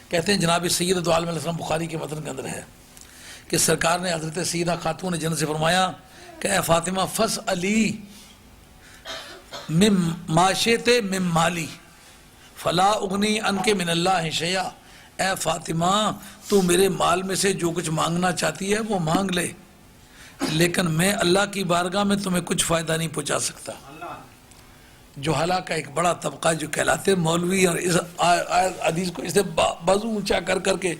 کہتے ہیں جناب سید دو عالم علیہ السلام بخاری کے متن کے اندر ہے کہ سرکار نے حضرت سیدہ خاتون جنت سے فرمایا کہ اے فاطمہ فس علی مم معاشیتے مم مالی فلا اغنی ان کے من اللہ شیئا. اے فاطمہ تو میرے مال میں سے جو کچھ مانگنا چاہتی ہے وہ مانگ لے, لیکن میں اللہ کی بارگاہ میں تمہیں کچھ فائدہ نہیں پہنچا سکتا. جو حالہ کا ایک بڑا طبقہ جو کہلاتے مولوی اور اس حدیث کو اسے بازو اونچا کر کر کے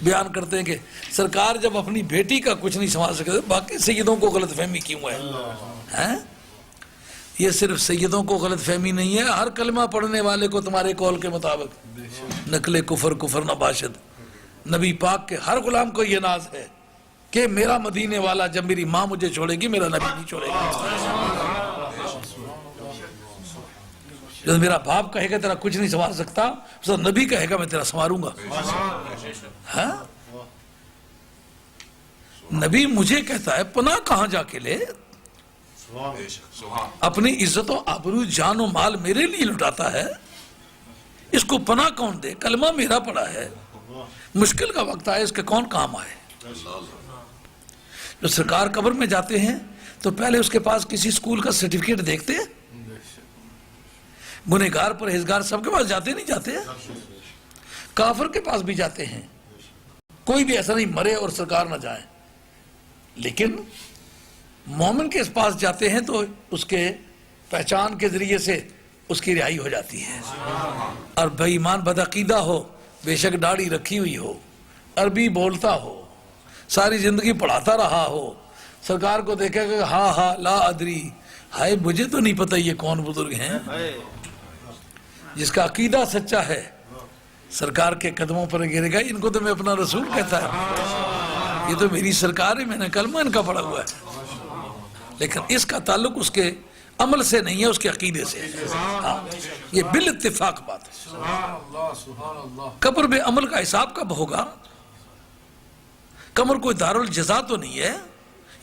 بیان کرتے ہیں کہ سرکار جب اپنی بیٹی کا کچھ نہیں سنبھال سکتے, باقی سیدوں کو غلط فہمی کیوں ہے؟ یہ صرف سیدوں کو غلط فہمی نہیں ہے, ہر کلمہ پڑھنے والے کو تمہارے قول کے مطابق نقل کفر کفر نباشد. نبی پاک کے ہر غلام کو یہ ناز ہے کہ میرا مدینے والا جب میری ماں مجھے چھوڑے گی میرا نبی نہیں چھوڑے گا. جب میرا باپ کہے گا تیرا کچھ نہیں سنبھال سکتا, اس نبی کہے گا میں تیرا سنواروں گا. نبی مجھے کہتا ہے پناہ کہاں جا کے لے, اپنی عزت و آبرو جان و مال میرے لیے لٹاتا ہے, اس کو پناہ کون دے؟ کلمہ میرا پڑا ہے, مشکل کا وقت آئے اس کے کون کام آئے. جو سرکار قبر میں جاتے ہیں تو پہلے اس کے پاس کسی سکول کا سرٹیفکیٹ دیکھتے ہیں, گنہگار پرہیزگار سب کے پاس جاتے نہیں جاتے, کافر کے پاس بھی جاتے ہیں, کوئی بھی ایسا نہیں مرے اور سرکار نہ جائے. لیکن مومن کے پاس جاتے ہیں تو اس کے پہچان کے ذریعے سے اس کی رہائی ہو جاتی ہے. اور بے ایمان بدعقیدہ ہو, بے شک داڑھی رکھی ہوئی ہو, عربی بولتا ہو, ساری زندگی پڑھاتا رہا ہو, سرکار کو دیکھے کہ ہاں ہاں لا ادری, ہائے مجھے تو نہیں پتہ یہ کون بزرگ ہیں. جس کا عقیدہ سچا ہے سرکار کے قدموں پر گرے گا, ان کو تو میں اپنا رسول کہتا ہے, یہ تو میری سرکار ہے, میں نے کلمہ ان کا پڑھا ہوا ہے. لیکن اس کا تعلق اس کے عمل سے نہیں ہے, اس کے عقیدے سے ہے. یہ بالاتفاق بات ہے. قبر میں عمل کا حساب کب ہوگا؟ قبر کوئی دارالجزا تو نہیں ہے,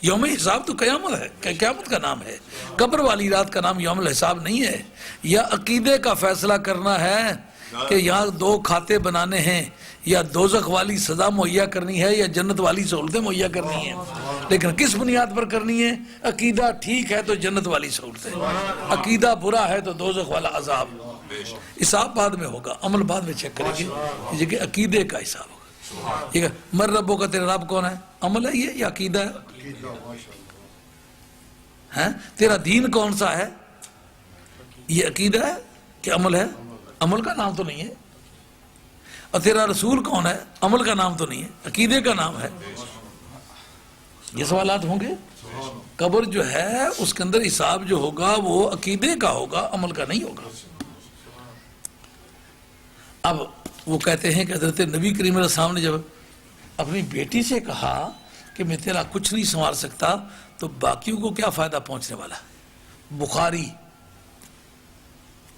یوم حساب تو قیامت ہے, قیامت کا نام ہے. قبر والی رات کا نام یوم الحساب نہیں ہے. یا عقیدے کا فیصلہ کرنا ہے کہ یہاں دو کھاتے بنانے ہیں, یا دوزخ والی سزا مہیا کرنی ہے یا جنت والی سہولتیں مہیا کرنی ہیں. لیکن کس بنیاد پر کرنی ہے؟ عقیدہ ٹھیک ہے تو جنت والی سہولتیں, عقیدہ برا ہے تو دوزخ والا عذاب. حساب بعد میں ہوگا, عمل بعد میں چیک کریں گے, یہ کہ عقیدے کا حساب ہوگا. مر ربوں کا تیرا رب کون ہے؟ عمل ہے یہ یا عقیدہ ہے؟ تیرا دین کون سا ہے؟ یہ عقیدہ ہے کہ عمل ہے؟ عمل کا نام تو نہیں ہے. اور تیرا رسول کون ہے؟ عمل کا نام تو نہیں ہے, عقیدے کا نام ہے. یہ سوالات ہوں گے. قبر جو ہے اس کے اندر حساب جو ہوگا وہ عقیدے کا ہوگا, عمل کا نہیں ہوگا. اب وہ کہتے ہیں کہ حضرت نبی کریم علیہ السلام نے جب اپنی بیٹی سے کہا کہ میں تیرا کچھ نہیں سنوار سکتا تو باقیوں کو کیا فائدہ پہنچنے والا. بخاری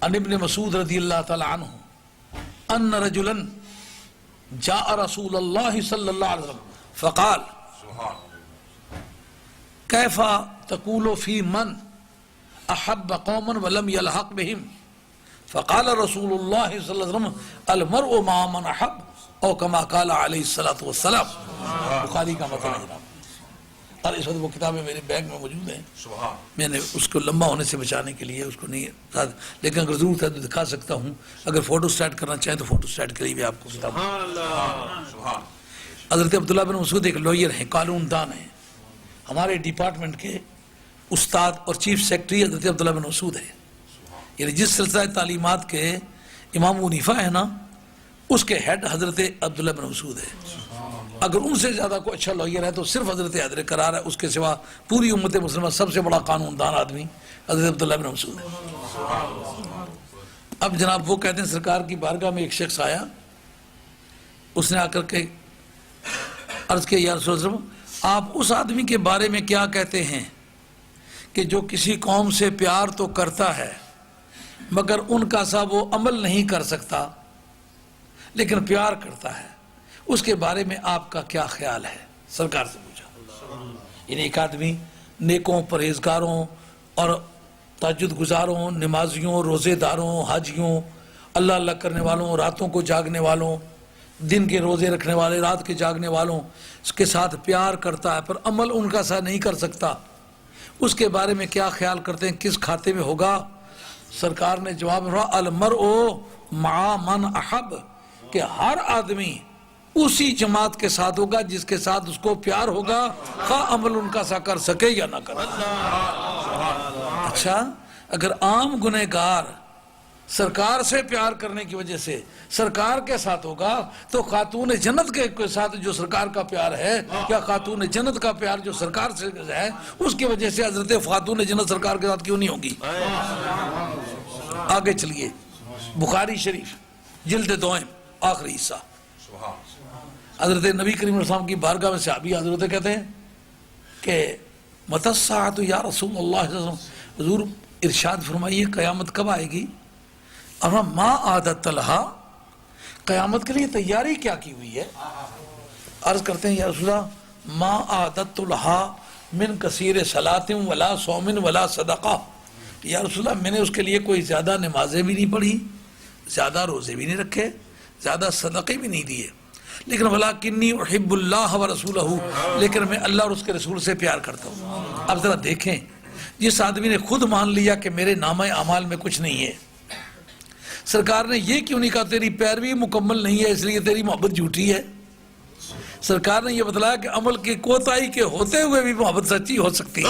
عن ابن مسعود رضی اللہ تعالی عنہ ان رجلا جاء رسول اللہ صلی اللہ علیہ وسلم فقال کیف تقول فی من احب قوما ولم يلحق بهم فقال رسول اللہ صلی اللہ علیہ وسلم المرء مع من احب او کما قال علیہ الصلوۃ والسلام، بخاری کا متن ہے جناب، اور اس وقت وہ کتابیں میرے بیگ میں موجود ہیں، میں نے اس کو لمبا ہونے سے بچانے کے لیے اس کو نہیں ساتھ، لیکن اگر ضرورت ہے تو دکھا سکتا ہوں، اگر فوٹو سٹیٹ کرنا چاہیں تو فوٹو سٹیٹ کے لیے بھی آپ کو کتاب۔ حضرت عبداللہ بن مسعود ایک لوئر ہیں، قانون دان ہیں، ہمارے ڈپارٹمنٹ کے استاد اور چیف سیکرٹری حضرت عبداللہ بن مسعود ہے، یعنی جس سلسلہ تعلیمات کے امام ونیفہ ہے نا، اس کے ہیڈ حضرت عبداللہ بن مسعود ہے۔ اگر ان سے زیادہ کوئی اچھا لوئر ہے تو صرف حضرت حیدر قرار ہے، اس کے سوا پوری امت مسلمہ سب سے بڑا قانون دان آدمی حضرت عبداللہ بن مسعود ہے۔ اب جناب وہ کہتے ہیں سرکار کی بارگاہ میں ایک شخص آیا، اس نے آ کر کے عرض کیا یا رسول اللہ آپ اس آدمی کے بارے میں کیا کہتے ہیں کہ جو کسی قوم سے پیار تو کرتا ہے مگر ان کا سا وہ عمل نہیں کر سکتا لیکن پیار کرتا ہے، اس کے بارے میں آپ کا کیا خیال ہے؟ سرکار سے پوچھا۔ یعنی ایک آدمی نیکوں، پرہیزگاروں اور تہجد گزاروں، نمازیوں، روزے داروں، حاجیوں، اللہ اللہ کرنے والوں، راتوں کو جاگنے والوں، دن کے روزے رکھنے والے، رات کے جاگنے والوں اس کے ساتھ پیار کرتا ہے پر عمل ان کا سا نہیں کر سکتا، اس کے بارے میں کیا خیال کرتے ہیں، کس کھاتے میں ہوگا؟ سرکار نے جواب میں فرمایا المرء مع من احب، کہ ہر آدمی اسی جماعت کے ساتھ ہوگا جس کے ساتھ اس کو پیار ہوگا، خواہ عمل ان کا سا کر سکے یا نہ کر سکے۔ اچھا اگر عام گنہگار سرکار سے پیار کرنے کی وجہ سے سرکار کے ساتھ ہوگا تو خاتون جنت کے ساتھ جو سرکار کا پیار ہے یا خاتون جنت کا پیار جو سرکار سے ہے اس کی وجہ سے حضرت خاتون جنت سرکار کے ساتھ کیوں نہیں ہوگی؟ آگے چلیے، بخاری شریف جلد دوئم آخری حصہ، حضرت نبی کریم علیہ السلام کی بارگاہ میں صحابی حضرت کہتے ہیں کہ متی الساعۃ یا رسول اللہ صلی اللہ علیہ وسلم، حضور ارشاد فرمائیے قیامت کب آئے گی؟ اور ما عادت لہا، قیامت کے لیے تیاری کیا کی ہوئی ہے؟ عرض کرتے ہیں یا رسول اللہ ما عادت لہا من کثیر صلاۃ ولا صوم ولا صدقہ، یا رسول اللہ میں نے اس کے لیے کوئی زیادہ نمازیں بھی نہیں پڑھی، زیادہ روزے بھی نہیں رکھے، زیادہ صدقے بھی نہیں دیے، لیکن ولکنی احب اللہ ورسولہ، لیکن میں اللہ اور اس کے رسول سے پیار کرتا ہوں۔ اب ذرا دیکھیں، جس آدمی نے خود مان لیا کہ میرے نامہ اعمال میں کچھ نہیں ہے، سرکار نے یہ کیوں نہیں کہا تیری پیروی مکمل نہیں ہے اس لیے تیری محبت جھوٹی ہے؟ سرکار نے یہ بتلایا کہ عمل کی کوتاہی کے ہوتے ہوئے بھی محبت سچی ہو سکتی ہے،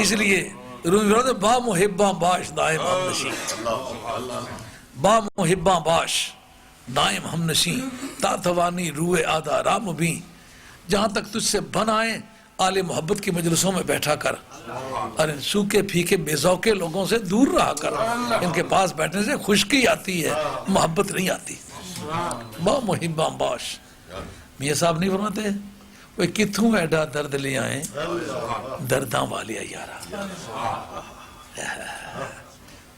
اس لیے با محباں باش دائم ہم نشین، با محباں باش دائم ہم نشین، تا توانی روئے آدھا رام بھی، جہاں تک تجھ سے بن آئے آل محبت کی مجلسوں میں بیٹھا کر، اور ان سوکے پھیکے بے ذوقے لوگوں سے دور رہا کر، ان کے پاس بیٹھنے سے خشکی آتی ہے، محبت نہیں آتی۔ با محباں باش، میاں صاحب نہیں فرماتے وہ کتھوں ایڈا درد لے آئیں درداں والیا یارا،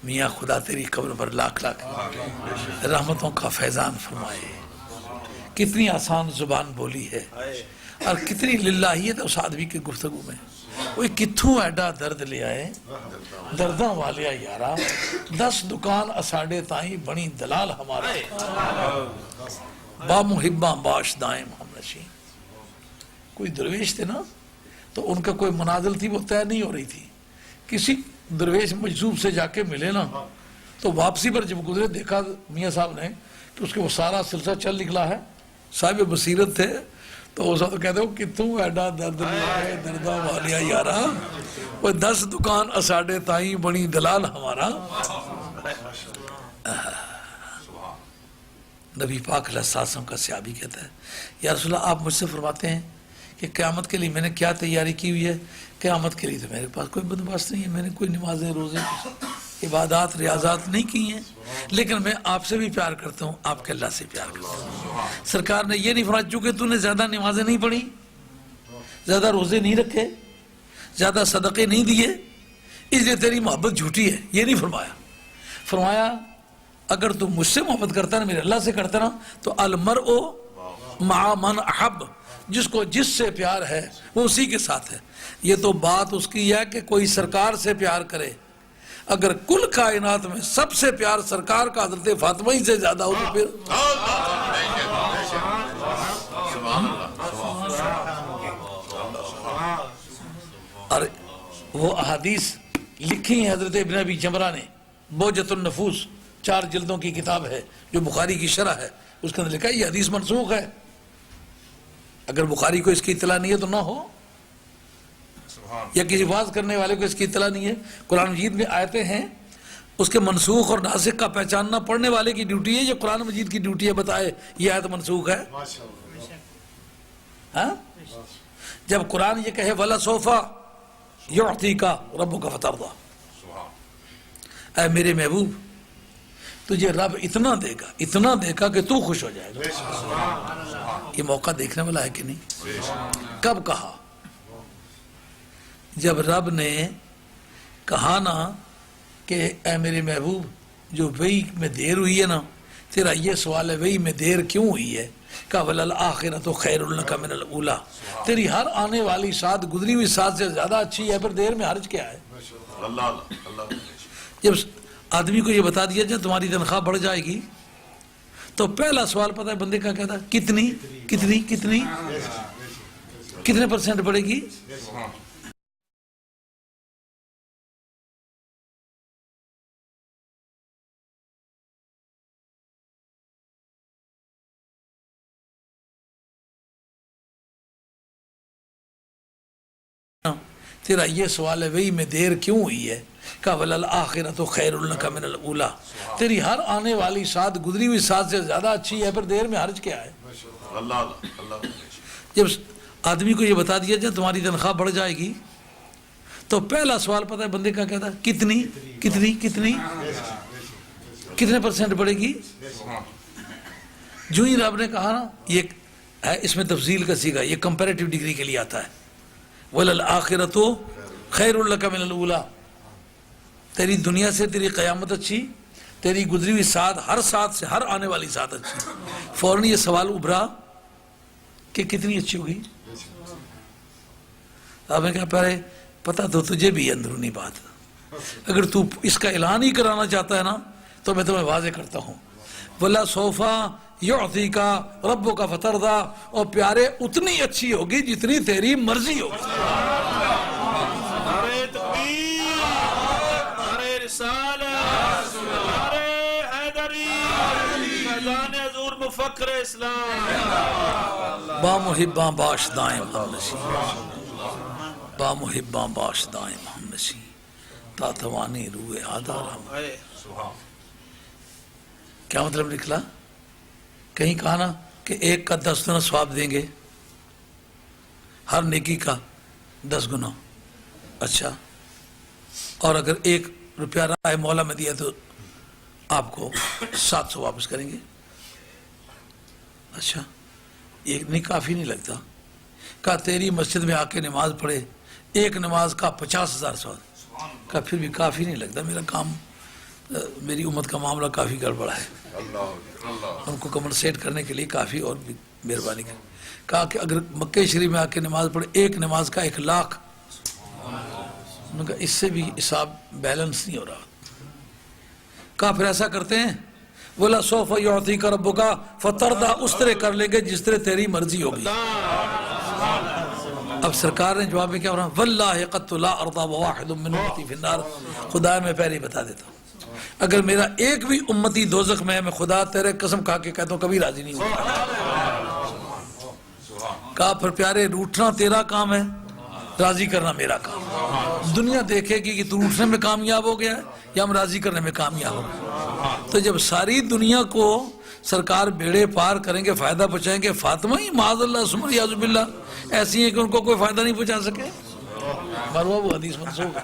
میاں خدا تیری قبر پر لاکھ لاکھ رحمتوں کا فیضان فرمائے، کتنی آسان زبان بولی ہے اور کتنی للہیت ہے اس آدمی کی گفتگو میں، وہ کتھوں ایڈا درد لے آئے درداں والیا یارا، 10 دکان اساڑے تائیں بنی دلال ہمارا، با محباں باش دائم ہم نشین۔ کوئی درویش تھے نا تو ان کا کوئی منازل تھی وہ طے نہیں ہو رہی تھی، کسی درویش مجذوب سے جا کے ملے نا تو واپسی پر جب گزرے دیکھا میاں صاحب نے کہ اس کے وہ سارا سلسلہ چل نکلا ہے، صاحب بصیرت تھے تو اس وقت کہتے ہو کتوں ایڈا درد لے درداں والیا یارا، وہ 10 دکان اساڑے تائیں بنی دلال ہمارا۔ نبی پاک علیہ السلام کا صحابی کہتا ہے یا رسول اللہ آپ مجھ سے فرماتے ہیں کہ قیامت کے لیے میں نے کیا تیاری کی ہوئی ہے؟ قیامت کے لیے تو میرے پاس کوئی بندوبست نہیں ہے، میں نے کوئی نمازیں روزے عبادات ریاضات نہیں کی ہیں، لیکن میں آپ سے بھی پیار کرتا ہوں، آپ کے اللہ سے پیار کرتا ہوں۔ سرکار نے یہ نہیں فرمایا چونکہ تو نے زیادہ نمازیں نہیں پڑھی، زیادہ روزے نہیں رکھے، زیادہ صدقے نہیں دیے اس لیے تیری محبت جھوٹی ہے، یہ نہیں فرمایا۔ فرمایا اگر تو مجھ سے محبت کرتا نا، میرے اللہ سے کرتا نا، تو المرء مع من احب، جس کو جس سے پیار ہے وہ اسی کے ساتھ ہے۔ یہ تو بات اس کی ہے کہ کوئی سرکار سے پیار کرے، اگر کل کائنات میں سب سے پیار سرکار کا حضرت فاطمہ ہی سے زیادہ ہو تو پھر اور وہ احادیث لکھی ہیں حضرت ابن ابی جمرہ نے، بوجت النفوس 4 جلدوں کی کتاب ہے جو بخاری کی شرح ہے، اس کے اندر لکھا ہے یہ حدیث منسوخ ہے. اگر بخاری کو اس کی اطلاع نہیں ہے تو نہ ہو، یا کسی واز کرنے والے کو اس کی اطلاع نہیں ہے. قرآن مجید میں آیتیں ہیں، اس کے منسوخ اور ناسخ کا پہچاننا پڑھنے والے کی ڈیوٹی ہے، یہ قرآن مجید کی ڈیوٹی ہے بتائے یہ آیت منسوخ ہے. ہاں جب قرآن یہ کہے وَلَسَوْفَ يُعْطِيكَ رَبُّكَ فَتَرْضَىٰ، اے میرے محبوب تجھے رب اتنا دے گا کہ تو خوش ہو جائے گا. یہ موقع دیکھنے والا ہے کہ نہیں؟ کب کہا؟ جب رب نے کہا نا کہ اے میرے محبوب جو وحی میں دیر ہوئی ہے نا، تیرا یہ سوال ہے وحی میں دیر کیوں ہوئی ہے؟ کہا وَلَلْآخِرَةُ خَيْرٌ لَكَ مِنَ الْأُولَىٰ، تیری ہر آنے والی ساتھ گزری ہوئی ساتھ سے زیادہ اچھی ہے، پھر دیر میں حرج کیا ہے؟ جب آدمی کو یہ بتا دیا جائے تمہاری تنخواہ بڑھ جائے گی تو پہلا سوال پتہ ہے بندے کا کہتا ہے کتنی کتنی کتنی کتنے پرسنٹ بڑھے گی؟ تیرا یہ سوال ہے وہی میں دیر کیوں ہوئی ہے؟ کہا وَلَلْآخِرَةُ خَيْرٌ لَكَ مِنَ الْأُولَىٰ، تیری ہر آنے والی ساتھ گزری ہوئی ساتھ سے زیادہ اچھی ہے، پھر دیر میں حرج کیا ہے؟ جب آدمی کو یہ بتا دیا جائے تمہاری تنخواہ بڑھ جائے گی تو پہلا سوال پتہ ہے بندے کا کہتا ہے کتنی کتنی کتنی کتنے پرسنٹ بڑھے گی؟ جو ہی رب نے کہا نا، یہ ہے اس میں تفضیل کا صیغہ، یہ کمپیریٹیو ڈگری کے لیے آتا ہے. وَلَلْآخِرَةُ خَيْرٌ لَكَ مِنَ الْأُولَىٰ، تیری دنیا سے تیری قیامت اچھی، تیری گزری ہوئی ساتھ سے ہر آنے والی ساتھ اچھی. فوراً یہ سوال ابھرا کہ کتنی اچھی ہوگی؟ آپ نے کہا پہلے پتہ تو تجھے بھی اندرونی بات، اگر تو اس کا اعلان ہی کرانا چاہتا ہے نا تو میں تمہیں واضح کرتا ہوں وَلَسَوْفَ يُعْطِيكَ رَبُّكَ فَتَرْضَىٰ، اور پیارے اتنی اچھی ہوگی جتنی تیری مرضی ہوگی. نعرہ تکبیر، نعرہ رسالت، نعرہ حیدری، فیضان حضور مفکر اسلام. با محباں باش دائیں ہم نشیں، با محباں باش دائیں ہم نشیں، تا توانی روئے آدھار ہم. کیا مطلب نکلا؟ کہیں کہا نا کہ 1 کا 10 گنا ثواب دیں گے، ہر نیکی کا 10 گنا. اچھا، اور اگر 1 روپیہ راہ مولا میں دیا تو آپ کو 700 واپس کریں گے. اچھا، ایک نہیں کافی نہیں لگتا. کہا تیری مسجد میں آ کے نماز پڑھے، 1 نماز کا 50,000 ثواب. کہا پھر بھی کافی نہیں لگتا، میرا کام، میری امت کا معاملہ کافی گڑبڑا ہے، ان کو کمپنسیٹ کرنے کے لیے کافی اور بھی مہربانی کریں. کہا کہ اگر مکہ شریف میں آ کے نماز پڑھے 1 نماز کا 1 لاکھ. انہوں نے کہا اس سے بھی حساب بیلنس نہیں ہو رہا. کہا پھر ایسا کرتے ہیں وَلَسَوْفَ يُعْطِيكَ رَبُّكَ فَتَرْضَىٰ، اس طرح کر لیں گے جس طرح تیری مرضی ہوگی. اب سرکار نے جواب میں کیا بولا؟ وَاللَّهِ قَدْ لَا أَرْضَىٰ وَوَاحِدٌ مِّنْ أُمَّتِي فِي النَّارِ، خدا میں پہلے ہی بتا دیتا ہوں اگر میرا ایک بھی امتی دوزخ میں ہے، میں خدا تیرے قسم کھا کے کہتا ہوں کبھی راضی نہیں ہوں. کہا پھر پیارے روٹھنا تیرا کام ہے، راضی کرنا میرا کام. دنیا دیکھے گی کہ تو روٹھنے میں کامیاب ہو گیا ہے یا ہم راضی کرنے میں کامیاب ہو گئے. تو جب ساری دنیا کو سرکار بیڑے پار کریں گے، فائدہ پہنچائیں گے، فاطمہ ہی معاذ اللہ ثم عیاذ باللہ ایسی ہیں کہ ان کو کوئی فائدہ نہیں پہنچا سکے. مروا وہ حدیث منسوخ ہے،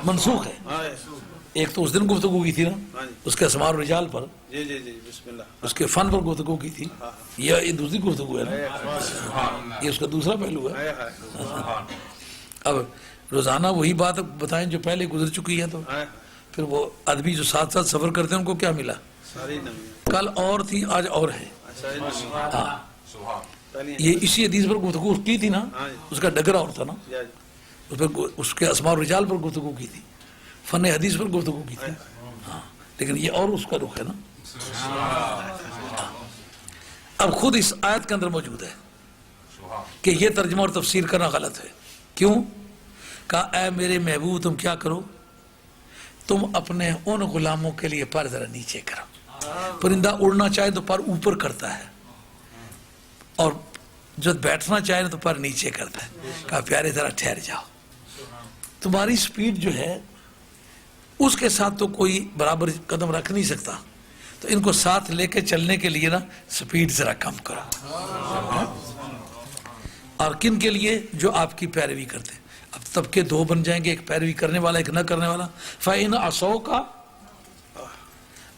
منسوخ ہے. ایک تو اس دن گفتگو کی تھی نا اس کے اسماء الرجال پر، اس کے فن پر گفتگو کی تھی. یہ دوسری گفتگو ہے نا، یہ اس کا دوسرا پہلو ہے. اب روزانہ وہی بات بتائیں جو پہلے گزر چکی ہے، تو پھر وہ آدمی جو ساتھ ساتھ سفر کرتے ہیں ان کو کیا ملا؟ کل اور تھی آج اور ہے. یہ اسی حدیث پر گفتگو کی تھی نا، اس کا ڈگر اور تھا نا، اس پر اس کے اسماء الرجال پر گفتگو کی تھی، فن حدیث پر گفتگو کی تھی. ہاں لیکن یہ اور اس کا رخ ہے نا. اب خود اس آیت کے اندر موجود ہے کہ یہ ترجمہ اور تفسیر کرنا غلط ہے. کیوں؟ کہا اے میرے محبوب تم کیا کرو، تم اپنے ان غلاموں کے لیے پر ذرا نیچے کرو. پرندہ اڑنا چاہے تو پر اوپر کرتا ہے، اور جب بیٹھنا چاہے تو پر نیچے کرتا ہے. کہا پیارے ذرا ٹھہر جاؤ، تمہاری سپیڈ جو ہے اس کے ساتھ تو کوئی برابر قدم رکھ نہیں سکتا، تو ان کو ساتھ لے کے چلنے کے لیے نا سپیڈ ذرا کم کرو. اور کن کے لیے؟ جو آپ کی پیروی کرتے. اب طبقے دو بن جائیں گے، ایک پیروی کرنے والا ایک نہ کرنے والا. فَإِنْ عَصَوْكَ،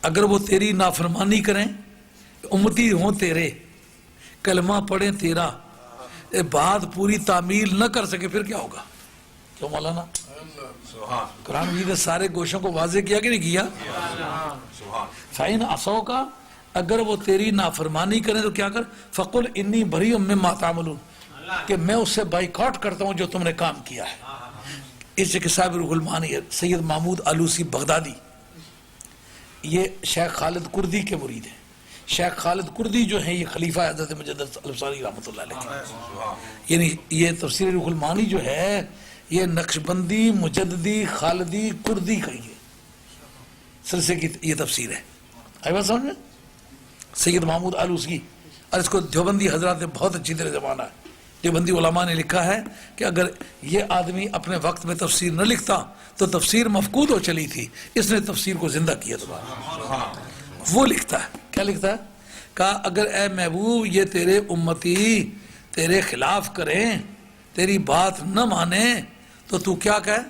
اگر وہ تیری نافرمانی کریں، امتی ہوں تیرے، کلمہ پڑھیں تیرا، بات پوری تعمیل نہ کر سکے، پھر کیا ہوگا؟ کیوں مولانا قرآن مجید نے سارے گوشوں کو واضح کیا کہ نہیں کیا؟ فَإِنْ عَصَوْكَ، اگر وہ تیری نافرمانی کریں تو کیا کر؟ فَقُلْ إِنِّي بَرِيءٌ مِّمَّا تَعْمَلُونَ، کہ میں اس سے بائیکاٹ کرتا ہوں جو تم نے کام کیا ہے. اس جگہ صاحب روح المعانی سید محمود آلوسی بغدادی، یہ شیخ خالد کردی کے مرید ہیں. شیخ خالد کردی جو ہیں یہ خلیفہ حضرت مجدد الفسانی رحمۃ اللہ علیہ. یعنی یہ تفسیر روح المعانی جو ہے یہ نقشبندی مجددی خالدی کردی کا یہ سلسلے کی یہ تفسیر ہے. آئی بات سمجھ میں؟ سید محمود آلوسی، اور اس کو دیوبندی حضرات نے بہت اچھی طرح زمانہ ہے. دیوبندی علماء نے لکھا ہے کہ اگر یہ آدمی اپنے وقت میں تفسیر نہ لکھتا تو تفسیر مفقود ہو چلی تھی، اس نے تفسیر کو زندہ کیا دوبارہ. وہ لکھتا ہے، کیا لکھتا ہے؟ کہا اگر اے محبوب یہ تیرے امتی تیرے خلاف کریں، تیری بات نہ مانیں، تو کیا کہے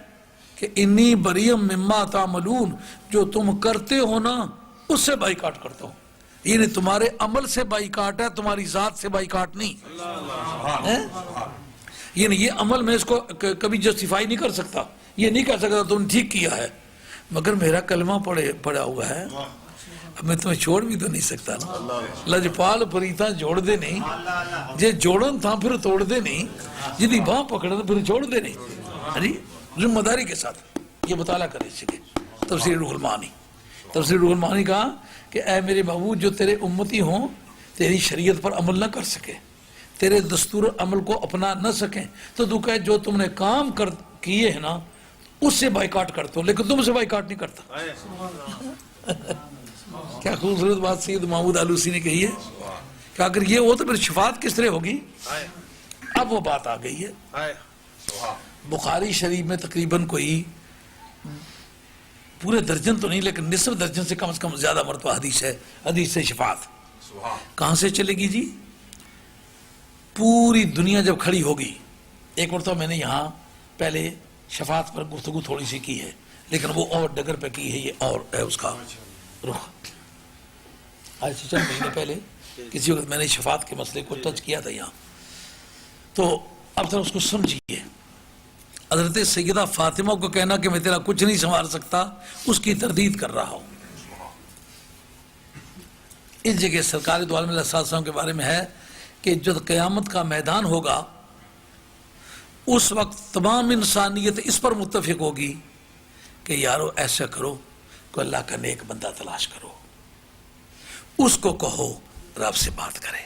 کہ انی بریم مما تعملون، جو تم کرتے ہو نا اس سے بائیکاٹ کرتا ہوں. یعنی تمہارے عمل سے بائیکاٹ ہے، تمہاری ذات سے بائیکاٹ نہیں. یعنی یہ عمل میں اس کو کبھی جسٹیفائی نہیں کر سکتا، یہ نہیں کہہ سکتا تم نے ٹھیک کیا ہے، مگر میرا کلمہ پڑا ہوا ہے، اب میں تمہیں چھوڑ بھی تو نہیں سکتا نا. لجپال پریتا جوڑ دے نہیں، جے جوڑن تھا پھر توڑ دے نہیں، جدی باں پکڑے پھر چھوڑ دے نہیں. جی ذمہ داری کے ساتھ یہ مطالعہ کرے سکے. تفسیر روح المعانی، تفسیر روح المعانی کہا کہ اے میرے محبوب جو تیرے امتی ہوں، تیری شریعت پر عمل نہ کر سکے، تیرے دستور عمل کو اپنا نہ سکیں، تو کہے جو تم نے کام کیے ہیں نا اس سے بائیکاٹ کرتا ہوں، لیکن تم سے بائیکاٹ نہیں کرتا. کیا خوبصورت بات سید محمود آلوسی نے کہی ہے کہ اگر یہ ہو تو پھر شفاعت کس طرح ہوگی. اب وہ بات آ گئی ہے. بخاری شریف میں تقریباً کوئی پورے درجن تو نہیں لیکن نصف درجن سے کم زیادہ مرتبہ حدیث ہے، حدیث سے شفاعت. کہاں سے چلے گی جی؟ پوری دنیا جب کھڑی ہوگی. ایک مرتبہ میں نے یہاں پہلے شفاعت پر گفتگو تھوڑی سی کی ہے، لیکن وہ اور ڈگر پہ کی ہے، یہ اور ہے اس کا رخ. آج سے چند مہینے پہلے کسی وقت میں نے شفاعت کے مسئلے کو ٹچ کیا تھا یہاں. تو اب تک اس کو سمجھیے. حضرت سیدہ فاطمہ کو کہنا کہ میں تیرا کچھ نہیں سنبھال سکتا، اس کی تردید کر رہا ہوں. اس جگہ سرکار دو عالم علیہ السلام کے بارے میں ہے کہ جب قیامت کا میدان ہوگا اس وقت تمام انسانیت اس پر متفق ہوگی کہ یارو ایسا کرو کہ اللہ کا نیک بندہ تلاش کرو، اس کو کہو رب سے بات کرے.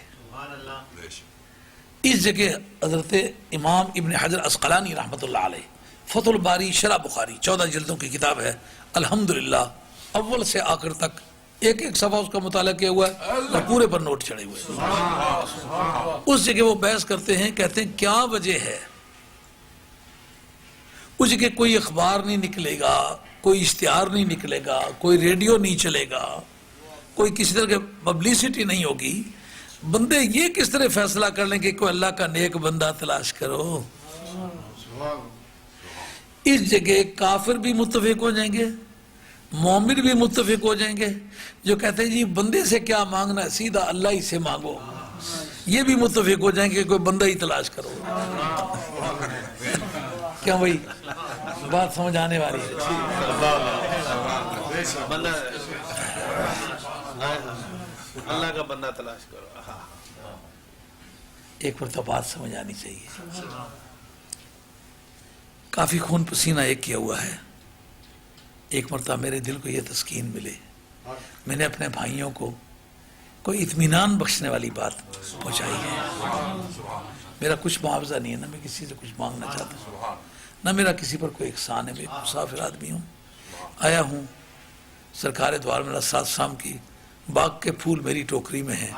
اس جگہ حضرت امام ابن حجر عسقلانی رحمۃ اللہ علیہ فتح الباری شرح بخاری 14 جلدوں کی کتاب ہے، الحمدللہ اول سے آخر تک ایک ایک صفحہ اس کا مطالعہ کیا ہوا ہے اور پورے پر نوٹ چڑھے ہوئے. اس جگہ وہ بحث کرتے ہیں، کہتے ہیں کیا وجہ ہے. اس جگہ کوئی اخبار نہیں نکلے گا، کوئی اشتہار نہیں نکلے گا، کوئی ریڈیو نہیں چلے گا، کوئی کسی طرح کی پبلسٹی نہیں ہوگی. بندے یہ کس طرح فیصلہ کر لیں کہ کوئی اللہ کا نیک بندہ تلاش کرو. اس جگہ کافر بھی متفق ہو جائیں گے، مومن بھی متفق ہو جائیں گے. جو کہتے ہیں جی بندے سے کیا مانگنا ہے، سیدھا اللہ ہی سے مانگو، یہ بھی متفق ہو جائیں گے کہ کوئی بندہ ہی تلاش کرو. کیا بھائی بات سمجھ آنے والی ہے؟ اللہ کا بندہ تلاش کرو. ایک مرتبہ بات سمجھ آنی چاہیے. کافی خون پسینہ ایک کیا ہوا ہے. ایک مرتبہ میرے دل کو یہ تسکین ملے، میں نے اپنے بھائیوں کو کوئی اطمینان بخشنے والی بات پہنچائی ہے. میرا کچھ معاوضہ نہیں ہے، نہ میں کسی سے کچھ مانگنا چاہتا ہوں، نہ میرا کسی پر کوئی احسان ہے. میں مسافر آدمی ہوں، آیا ہوں. سرکار دوار میرا 7 شام کی باغ کے پھول میری ٹوکری میں ہیں،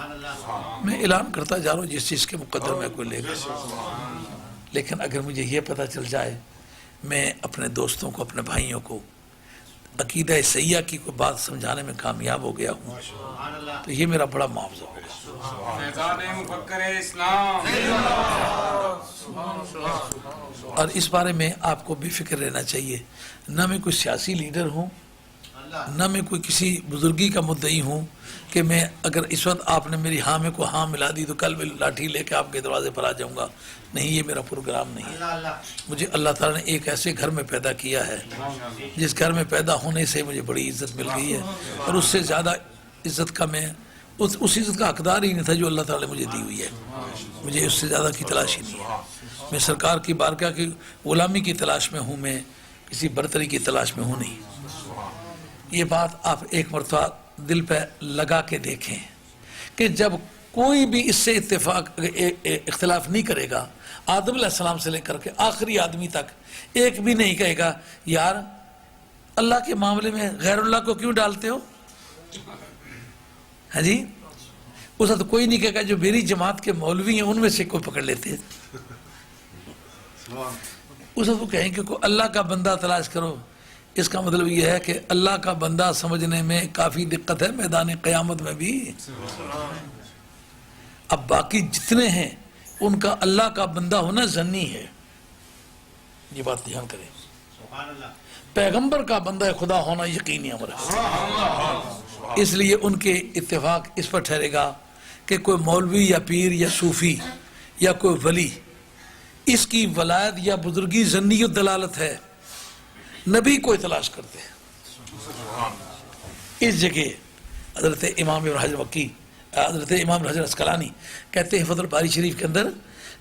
میں اعلان کرتا جا رہا ہوں جس چیز کے مقدر میں کوئی لے گا. لیکن اگر مجھے یہ پتہ چل جائے میں اپنے دوستوں کو، اپنے بھائیوں کو عقیدہ سیاح کی کوئی بات سمجھانے میں کامیاب ہو گیا ہوں تو یہ میرا بڑا معاوضہ ہوگا. فیضان مفکر اسلام. اور اس بارے میں آپ کو بے فکر رہنا چاہیے. نہ میں کوئی سیاسی لیڈر ہوں، نہ میں کوئی کسی بزرگی کا مدعی ہوں کہ میں اگر اس وقت آپ نے میری ہاں میں کو ہاں ملا دی تو کل میں لاٹھی لے کے آپ کے دروازے پر آ جاؤں گا. نہیں، یہ میرا پروگرام نہیں ہے. مجھے اللہ تعالیٰ نے ایک ایسے گھر میں پیدا کیا ہے جس گھر میں پیدا ہونے سے مجھے بڑی عزت مل گئی ہے، اور اس سے زیادہ عزت کا میں اس عزت کا حقدار ہی نہیں تھا جو اللہ تعالیٰ نے مجھے دی ہوئی ہے. مجھے اس سے زیادہ کی تلاش ہی نہیں ہے. میں سرکار کی بارگاہ کی غلامی کی تلاش میں ہوں، میں کسی برتری کی تلاش میں ہوں نہیں. یہ بات آپ ایک مرتبہ دل پہ لگا کے دیکھیں کہ جب کوئی بھی اس سے اختلاف نہیں کرے گا، آدم علیہ السلام سے لے کر کے آخری آدمی تک ایک بھی نہیں کہے گا یار اللہ کے معاملے میں غیر اللہ کو کیوں ڈالتے ہو. ہاں جی، اس وقت کوئی نہیں کہے گا جو میری جماعت کے مولوی ہیں ان میں سے کوئی پکڑ لیتے. اس وقت وہ کہیں کہ کوئی اللہ کا بندہ تلاش کرو. اس کا مطلب یہ ہے کہ اللہ کا بندہ سمجھنے میں کافی دقت ہے میدان قیامت میں بھی. اب باقی جتنے ہیں ان کا اللہ کا بندہ ہونا ضنی ہے، یہ بات دھیان کریں. پیغمبر کا بندہ خدا ہونا یقینی امر ہے. اس لیے ان کے اتفاق اس پر ٹھہرے گا کہ کوئی مولوی یا پیر یا صوفی یا کوئی ولی، اس کی ولایت یا بزرگی ضنی دلالت ہے. نبی کو تلاش کرتے ہیں. اس جگہ حضرت امام ابن حجر مکی، حضرت امام حجر اسقلانی کہتے ہیں فتح الباری شریف کے اندر،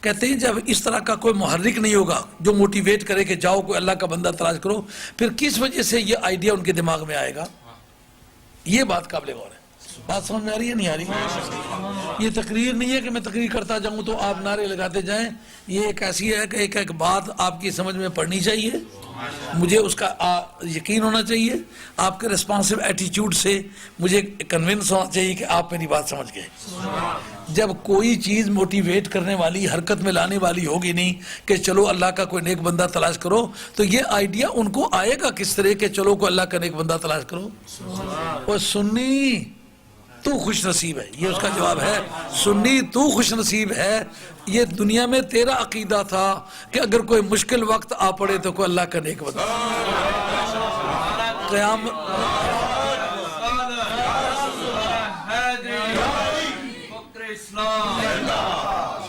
کہتے ہیں جب اس طرح کا کوئی محرک نہیں ہوگا جو موٹیویٹ کرے کہ جاؤ کوئی اللہ کا بندہ تلاش کرو، پھر کس وجہ سے یہ آئیڈیا ان کے دماغ میں آئے گا. یہ بات قابل غور ہے. بات سمجھ میں آ رہی ہے نہیں آ رہی؟ یہ تقریر نہیں ہے کہ میں تقریر کرتا جاؤں تو آپ نعرے لگاتے جائیں. یہ ایک ایسی ہے کہ ایک ایک بات آپ کی سمجھ میں پڑنی چاہیے، مجھے اس کا یقین ہونا چاہیے. آپ کے ریسپانسو ایٹیچیوڈ سے مجھے کنونس ہونا چاہیے کہ آپ میری بات سمجھ گئے. جب کوئی چیز موٹیویٹ کرنے والی، حرکت میں لانے والی ہوگی نہیں کہ چلو اللہ کا کوئی نیک بندہ تلاش کرو، تو یہ آئیڈیا ان کو آئے گا کس طرح کہ چلو کوئی اللہ کا نیک بندہ تلاش کرو. اور سنی تو خوش نصیب ہے، یہ اس کا جواب ہے. سنی تو خوش نصیب ہے. یہ دنیا میں تیرا عقیدہ تھا کہ اگر کوئی مشکل وقت آ پڑے تو کوئی اللہ کا نیک بندہ.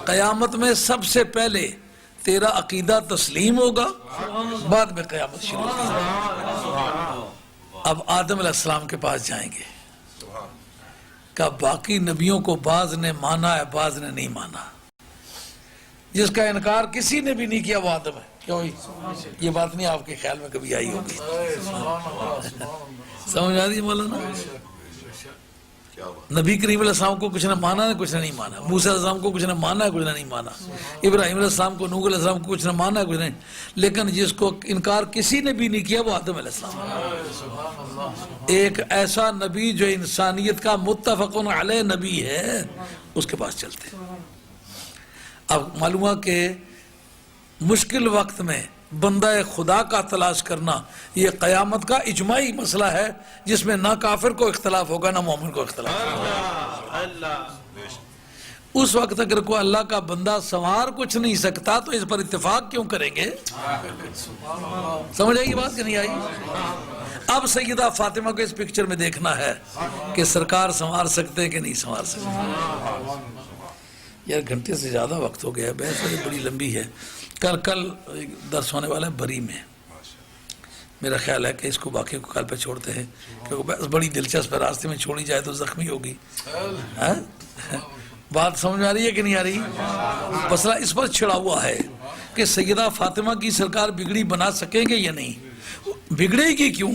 قیامت میں سب سے پہلے تیرا عقیدہ تسلیم ہوگا، بعد میں قیامت شروع ہوگی. اب آدم علیہ السلام کے پاس جائیں گے کہ باقی نبیوں کو بعض نے مانا ہے، بعض نے نہیں مانا. جس کا انکار کسی نے بھی نہیں کیا وہ آدم ہے. کیوں؟ یہ بات نہیں آپ کے خیال میں کبھی آئی ہوگی. سمجھ آ رہی ہے مولانا؟ نبی کریم علیہ السلام کو کچھ نے مانا ہے، کچھ نے نہیں مانا. موسیٰ علیہ السلام کو کچھ نے مانا ہے، کچھ نے نہیں مانا. ابراہیم علیہ السلام کو، نوح علیہ السلام کو کچھ نے مانا ہے، کچھ نہیں. لیکن جس کو انکار کسی نے بھی نہیں کیا وہ آدم علیہ السلام. ایک ایسا نبی جو انسانیت کا متفق علیہ نبی ہے، اس کے پاس چلتے. اب معلوم ہے کہ مشکل وقت میں بندہ خدا کا تلاش کرنا یہ قیامت کا اجماعی مسئلہ ہے، جس میں نہ کافر کو اختلاف ہوگا نہ مومن کو اختلاف ہوگا. اس وقت اگر کوئی اللہ کا بندہ سنوار کچھ نہیں سکتا تو اس پر اتفاق کیوں کریں گے؟ سمجھ آئی یہ بات کہ نہیں آئی؟ اب سیدہ فاطمہ کو اس پکچر میں دیکھنا ہے کہ سرکار سنوار سکتے ہیں کہ نہیں سنوار سکتے. یار گھنٹے سے زیادہ وقت ہو گیا، بحث بڑی لمبی ہے. کل درس ہونے والا ہے بری میں. میرا خیال ہے کہ اس کو باقی کو کل پہ چھوڑتے ہیں کیونکہ بحث بڑی دلچسپ ہے، راستے میں چھوڑی جائے تو زخمی ہوگی. بات سمجھ آ رہی ہے کہ نہیں آ رہی؟ مسئلہ اس پر چھڑا ہوا ہے کہ سیدہ فاطمہ کی سرکار بگڑی بنا سکیں گے یا نہیں؟ بگڑے گی کیوں،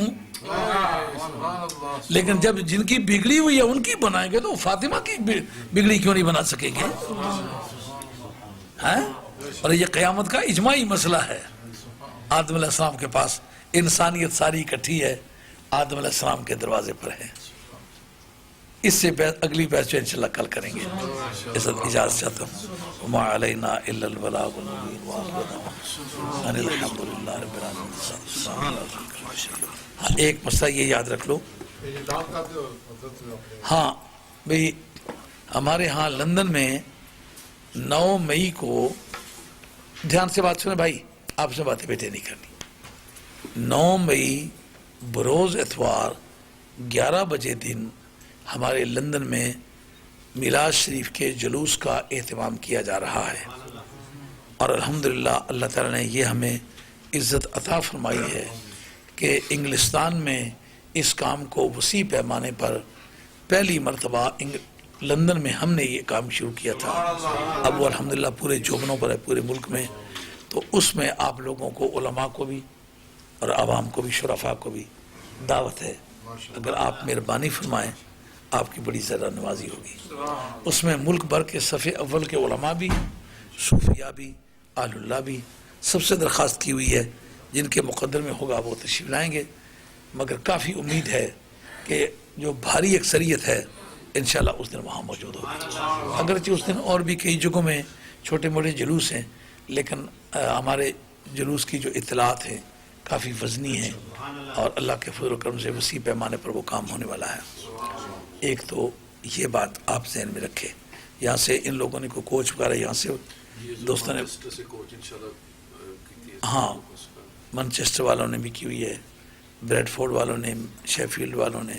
لیکن جب جن کی بگڑی ہوئی ہے ان کی بنائیں گے تو فاطمہ کی بگڑی کیوں نہیں بنا سکیں گے؟ اور یہ قیامت کا اجماعی مسئلہ ہے۔ آدم علیہ السلام کے پاس انسانیت ساری اکٹھی ہے، آدم علیہ السلام کے دروازے پر ہے۔ اس سے اگلی بحث جو انشاءاللہ کل کریں گے۔ اس وقت اجازت چاہتا ہوں، وما علینا الا البلاغ المبین وآخر دعوانا ان الحمد للہ رب العالمین۔ ہاں ایک مسئلہ یہ یاد رکھ لو، ہاں بھئی ہمارے ہاں لندن میں 9 مئی کو، دھیان سے بات سنیں بھائی، آپ سے باتیں بیٹے نہیں کرنی، 9 مئی بروز اتوار 11 بجے دن ہمارے لندن میں میلاد شریف کے جلوس کا اہتمام کیا جا رہا ہے، اور الحمدللہ اللہ تعالیٰ نے یہ ہمیں عزت عطا فرمائی ہے کہ انگلستان میں اس کام کو وسیع پیمانے پر پہلی مرتبہ لندن میں ہم نے یہ کام شروع کیا تھا۔ اب وہ الحمدللہ پورے جوبنوں پر ہے، پورے ملک میں، تو اس میں آپ لوگوں کو، علماء کو بھی اور عوام کو بھی، شرفاء کو بھی دعوت ہے۔ اگر آپ مہربانی فرمائیں آپ کی بڑی زیادہ نوازی ہوگی۔ اس میں ملک بھر کے صف اول کے علماء بھی، صوفیاء بھی، اہل اللہ بھی، سب سے درخواست کی ہوئی ہے، جن کے مقدر میں ہوگا وہ تشریف لائیں گے، مگر کافی امید ہے کہ جو بھاری اکثریت ہے انشاءاللہ اس دن وہاں موجود ہوگی۔ اگرچہ اس دن اور بھی کئی جگہوں میں چھوٹے موٹے جلوس ہیں، لیکن ہمارے جلوس کی جو اطلاعات ہیں کافی وزنی ہیں، اور اللہ کے فضل و کرم سے وسیع پیمانے پر وہ کام ہونے والا ہے۔ ایک تو یہ بات آپ ذہن میں رکھیں، یہاں سے ان لوگوں نے کوئی کوچ وغیرہ یہاں سے دوستوں نے، ہاں مانچسٹر والوں نے بھی کی ہوئی ہے، بریڈ فورڈ والوں نے، شیفیلڈ والوں نے،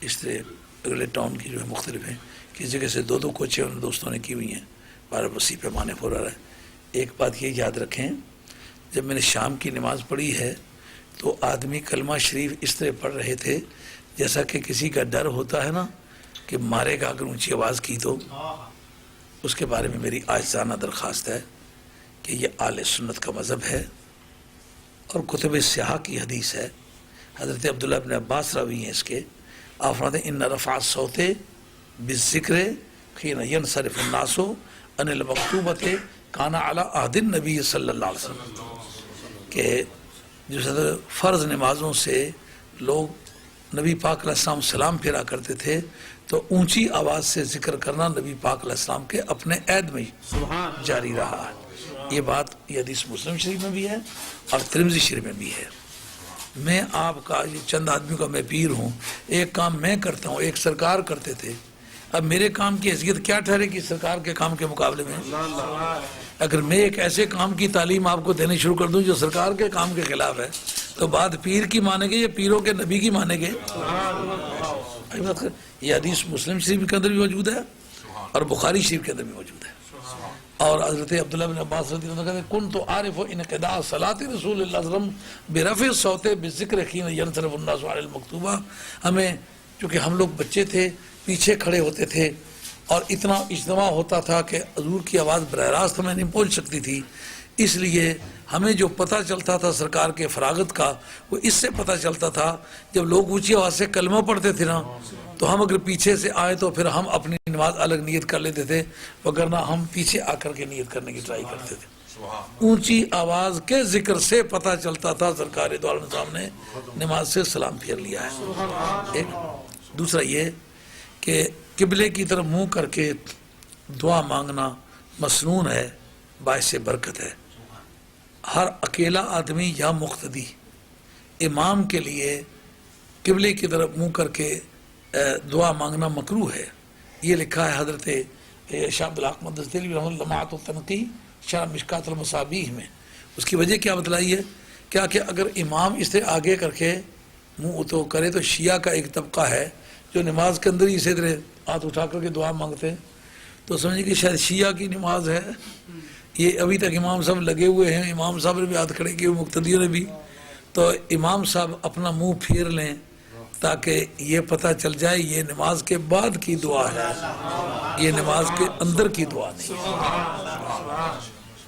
اس طرح اگلے ٹاؤن کی جو ہے مختلف ہیں، کسی جگہ سے 2 کوچیں ان دوستوں نے کی ہوئی ہیں، بارہ وسیع پیمانے پر ہو رہا ہے۔ ایک بات یہ یاد رکھیں، جب میں نے شام کی نماز پڑھی ہے تو آدمی کلمہ شریف اس طرح پڑھ رہے تھے جیسا کہ کسی کا ڈر ہوتا ہے نا کہ مارے گا اگر اونچی آواز کی تو۔ اس کے بارے میں میری عاجزانہ درخواست ہے کہ یہ اہل سنت کا مذہب ہے اور کتب سیاح کی حدیث ہے۔ حضرت عبداللہ بن عباس راوی ہیں اس کے، آپ فرماتے ہیں ان رفع الصوت بالذکر حین ینصرف الناس عن المکتوبۃ کان علی عہد النبی صلی اللہ علیہ وسلم، کہ جس فرض نمازوں سے لوگ نبی پاک علیہ السلام سلام پھیرا کرتے تھے تو اونچی آواز سے ذکر کرنا نبی پاک علیہ السلام کے اپنے عہد میں جاری رہا ہے۔ یہ بات یہ حدیث مسلم شریف میں بھی ہے اور ترمذی شریف میں بھی ہے۔ میں آپ کا یہ چند آدمیوں کا میں پیر ہوں، ایک کام میں کرتا ہوں، ایک سرکار کرتے تھے، اب میرے کام کی حیثیت کیا ٹھہرے گی سرکار کے کام کے مقابلے میں؟ اگر میں ایک ایسے کام کی تعلیم آپ کو دینے شروع کر دوں جو سرکار کے کام کے خلاف ہے تو بعد پیر کی مانیں گے یا پیروں کے نبی کی مانیں گے؟ یہ حدیث مسلم شریف کے اندر بھی موجود ہے اور بخاری شریف کے اندر بھی موجود ہے۔ اور حضرت عبداللہ بن عباس رضی اللہ عنہ کہتے ہیں کنت عارف انقضاء صلاۃ رسول اللہ صلی اللہ علیہ وسلم برفع الصوت بالذکر حین ینصرف الناس علی المکتوبہ، ہمیں چونکہ ہم لوگ بچے تھے پیچھے کھڑے ہوتے تھے اور اتنا اجتماع ہوتا تھا کہ حضور کی آواز براہ راست ہمیں نہیں پہنچ سکتی تھی، اس لیے ہمیں جو پتہ چلتا تھا سرکار کے فراغت کا وہ اس سے پتہ چلتا تھا جب لوگ اونچی آواز سے کلمہ پڑھتے تھے نا تو ہم اگر پیچھے سے آئے تو پھر ہم اپنی نماز الگ نیت کر لیتے تھے، وگرنہ ہم پیچھے آ کر کے نیت کرنے کی ٹرائی کرتے تھے۔ اونچی آواز کے ذکر سے پتہ چلتا تھا سرکار دو عالم صاحب نے نماز سے سلام پھیر لیا ہے۔ ایک دوسرا یہ کہ قبلے کی طرف منہ کر کے دعا مانگنا مسنون ہے، باعث برکت ہے۔ ہر اکیلا آدمی یا مقتدی امام کے لیے قبلے کی طرف منہ کر کے دعا مانگنا مکروہ ہے۔ یہ لکھا ہے حضرت شاہ عبدالحق مقدس دہلوی رحمۃ اللہ لمعات التنقی شرح مشکات المصابیح میں۔ اس کی وجہ کیا بتلائی ہے؟ کیا کہ اگر امام اس سے آگے کر کے منہ تو کرے تو شیعہ کا ایک طبقہ ہے جو نماز کے اندر ہی اسی طرح ہاتھ اٹھا کر کے دعا مانگتے ہیں، تو سمجھے کہ شاید شیعہ کی نماز ہے۔ یہ ابھی تک امام صاحب لگے ہوئے ہیں، امام صاحب نے بھی ہاتھ کھڑے کیے، مقتدیوں نے بھی، تو امام صاحب اپنا منہ پھیر لیں تاکہ یہ پتہ چل جائے یہ نماز کے بعد کی دعا ہے، یہ نماز کے اندر کی دعا نہیں ہے۔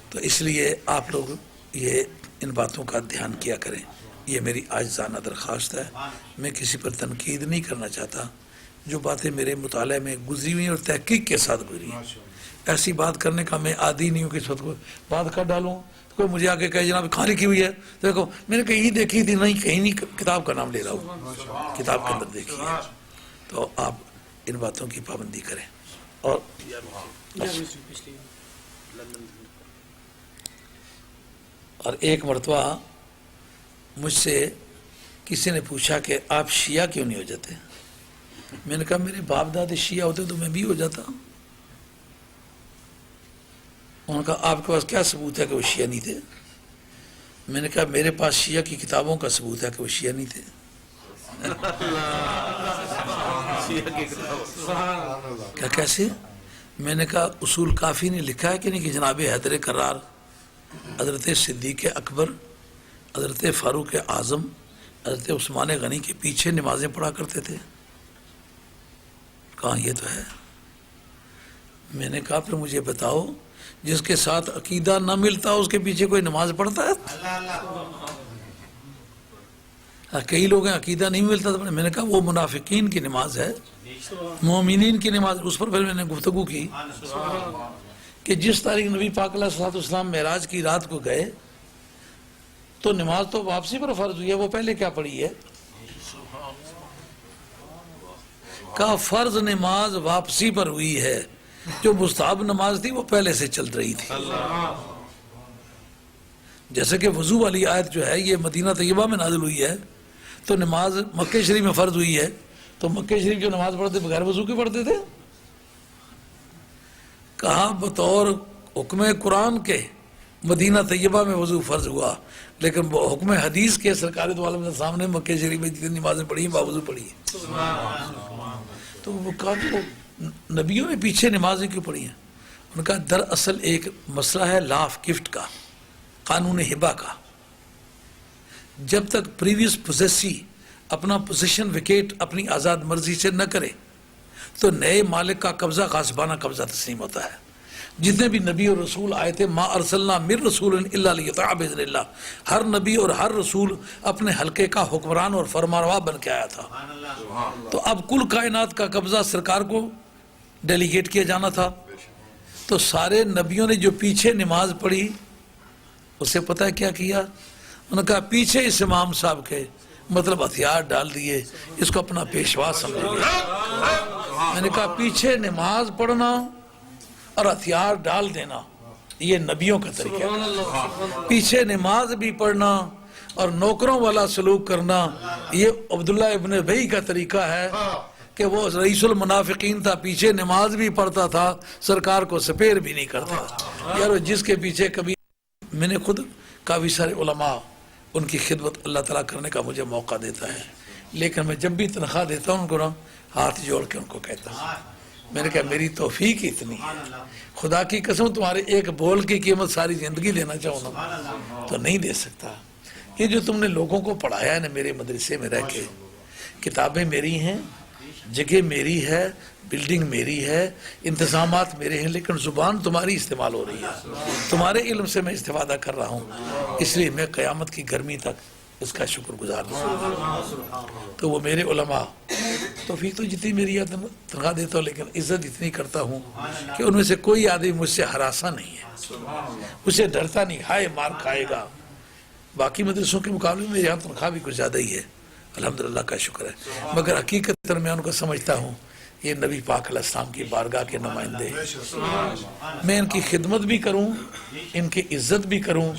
تو اس لیے آپ لوگ یہ ان باتوں کا دھیان کیا کریں. یہ میری عاجزانہ درخواست ہے. میں کسی پر تنقید نہیں کرنا چاہتا. جو باتیں میرے مطالعے میں گزری ہوئی ہیں اور تحقیق کے ساتھ گزری ہیں، ایسی بات کرنے کا میں عادی نہیں ہوں کہ اس وقت کو بات کر ڈالوں. کوئی مجھے آگے کہے جناب کہاں لکھی ہوئی ہے، تو دیکھو میں نے کہیں دیکھی تھی، نہیں کہیں نہیں، کتاب کا نام لے رہا ہوں، کتاب کے اندر دیکھی ہے. تو آپ ان باتوں کی پابندی کریں. اور ایک مرتبہ مجھ سے کسی نے پوچھا کہ آپ شیعہ کیوں نہیں ہو جاتے؟ میں نے کہا میرے باپ دادے شیعہ ہوتے تو میں بھی ہو جاتا. انہوں نے کہا آپ کے پاس کیا ثبوت ہے کہ وہ شیعہ نہیں تھے؟ میں نے کہا میرے پاس شیعہ کی کتابوں کا ثبوت ہے کہ وہ شیعہ نہیں تھے. کیا کیسے؟ میں نے کہا اصول کافی نے لکھا ہے کہ نہیں کہ جناب حیدر کرار، حضرت صدیق اکبر، حضرت فاروق اعظم، حضرت عثمان غنی کے پیچھے نمازیں پڑھا کرتے تھے. کہاں یہ تو ہے. میں نے کہا پھر مجھے بتاؤ جس کے ساتھ عقیدہ نہ ملتا اس کے پیچھے کوئی نماز پڑھتا ہے؟ کئی لوگ ہیں عقیدہ نہیں ملتا تو میں نے کہا وہ منافقین کی نماز ہے، مومنین کی نماز. اس پر پھر میں نے گفتگو کی کہ جس تاریخ نبی پاک علیہ الصلوۃ والسلام معراج کی رات کو گئے تو نماز تو واپسی پر فرض ہوئی ہے، وہ پہلے کیا پڑھی ہے؟ کہا فرض نماز واپسی پر ہوئی ہے، جو مستحب نماز تھی وہ پہلے سے چل رہی تھی. جیسے کہ وضو والی آیت جو ہے یہ مدینہ طیبہ میں نازل ہوئی ہے، تو نماز مکہ شریف میں فرض ہوئی ہے، تو مکہ شریف جو نماز پڑھتے بغیر وضو کے پڑھتے تھے. کہا بطور حکم قرآن کے مدینہ طیبہ میں وضو فرض ہوا، لیکن وہ حکم حدیث کے سرکار دو عالم کے سامنے مکہ شریف میں جتنی نمازیں پڑھی ہیں باوضو پڑھی ہیں. تو وہ کہا کہ نبیوں نے پیچھے نمازیں کیوں پڑھی ہیں؟ ان کا دراصل ایک مسئلہ ہے لا آف گفٹ کا، قانون ہبہ کا. جب تک پریویس پوزیسی اپنا پوزیشن ویکیٹ اپنی آزاد مرضی سے نہ کرے تو نئے مالک کا قبضہ غاصبانہ قبضہ تسلیم ہوتا ہے. جتنے بھی نبی اور رسول آئے تھے ما ارسلنا من رسول الا لیطاع باذن اللہ، ہر نبی اور ہر رسول اپنے حلقے کا حکمران اور فرمانروا بن کے آیا تھا. تو اب کل کائنات کا قبضہ سرکار کو ڈیلیگیٹ کیا جانا تھا. تو سارے نبیوں نے جو پیچھے نماز پڑھی اسے پتہ ہے کیا کیا؟ انہوں نے کہا پیچھے اس امام صاحب کے مطلب ہتھیار ڈال دیے، اس کو اپنا پیشوا سمجھ لیا. میں نے کہا پیچھے نماز پڑھنا اور ہتھیار ڈال دینا یہ نبیوں کا طریقہ ہے. پیچھے نماز بھی پڑھنا اور نوکروں والا سلوک کرنا یہ عبداللہ ابن ابی کا طریقہ ہے کہ وہ رئیس المنافقین تھا، پیچھے نماز بھی پڑھتا تھا، سرکار کو سپیر بھی نہیں کرتا. یار جس کے پیچھے کبھی میں نے خود کافی سارے علماء ان کی خدمت اللہ تعالیٰ کرنے کا مجھے موقع دیتا ہے، لیکن میں جب بھی تنخواہ دیتا ہوں ان کو نا ہاتھ جوڑ کے ان کو کہتا ہوں میں نے کہا میری توفیق اتنی ہے، خدا کی قسم تمہارے ایک بول کی قیمت ساری زندگی دینا چاہوں نا تو نہیں دے سکتا. یہ جو تم نے لوگوں کو پڑھایا ہے نا میرے مدرسے میں رہ کے، کتابیں میری ہیں، جگہ میری ہے، بلڈنگ میری ہے، انتظامات میرے ہیں، لیکن زبان تمہاری استعمال ہو رہی ہے، تمہارے علم سے میں استفادہ کر رہا ہوں. اس لیے میں قیامت کی گرمی تک اس کا شکر گزار ہوں. تو وہ میرے علماء توفیق تو جتنی میری تنخواہ دیتا ہوں لیکن عزت اتنی کرتا ہوں کہ ان میں سے کوئی آدمی مجھ سے ہراساں نہیں ہے، اسے ڈرتا نہیں ہائے مار کھائے گا. باقی مدرسوں کے مقابلے میں یہاں تنخواہ بھی کچھ زیادہ ہی ہے، الحمدللہ کا شکر ہے. مگر حقیقت میں ان کو سمجھتا ہوں یہ نبی پاک علیہ السلام کی بارگاہ کے نمائندے، میں ان کی خدمت بھی کروں، ان کی عزت بھی کروں،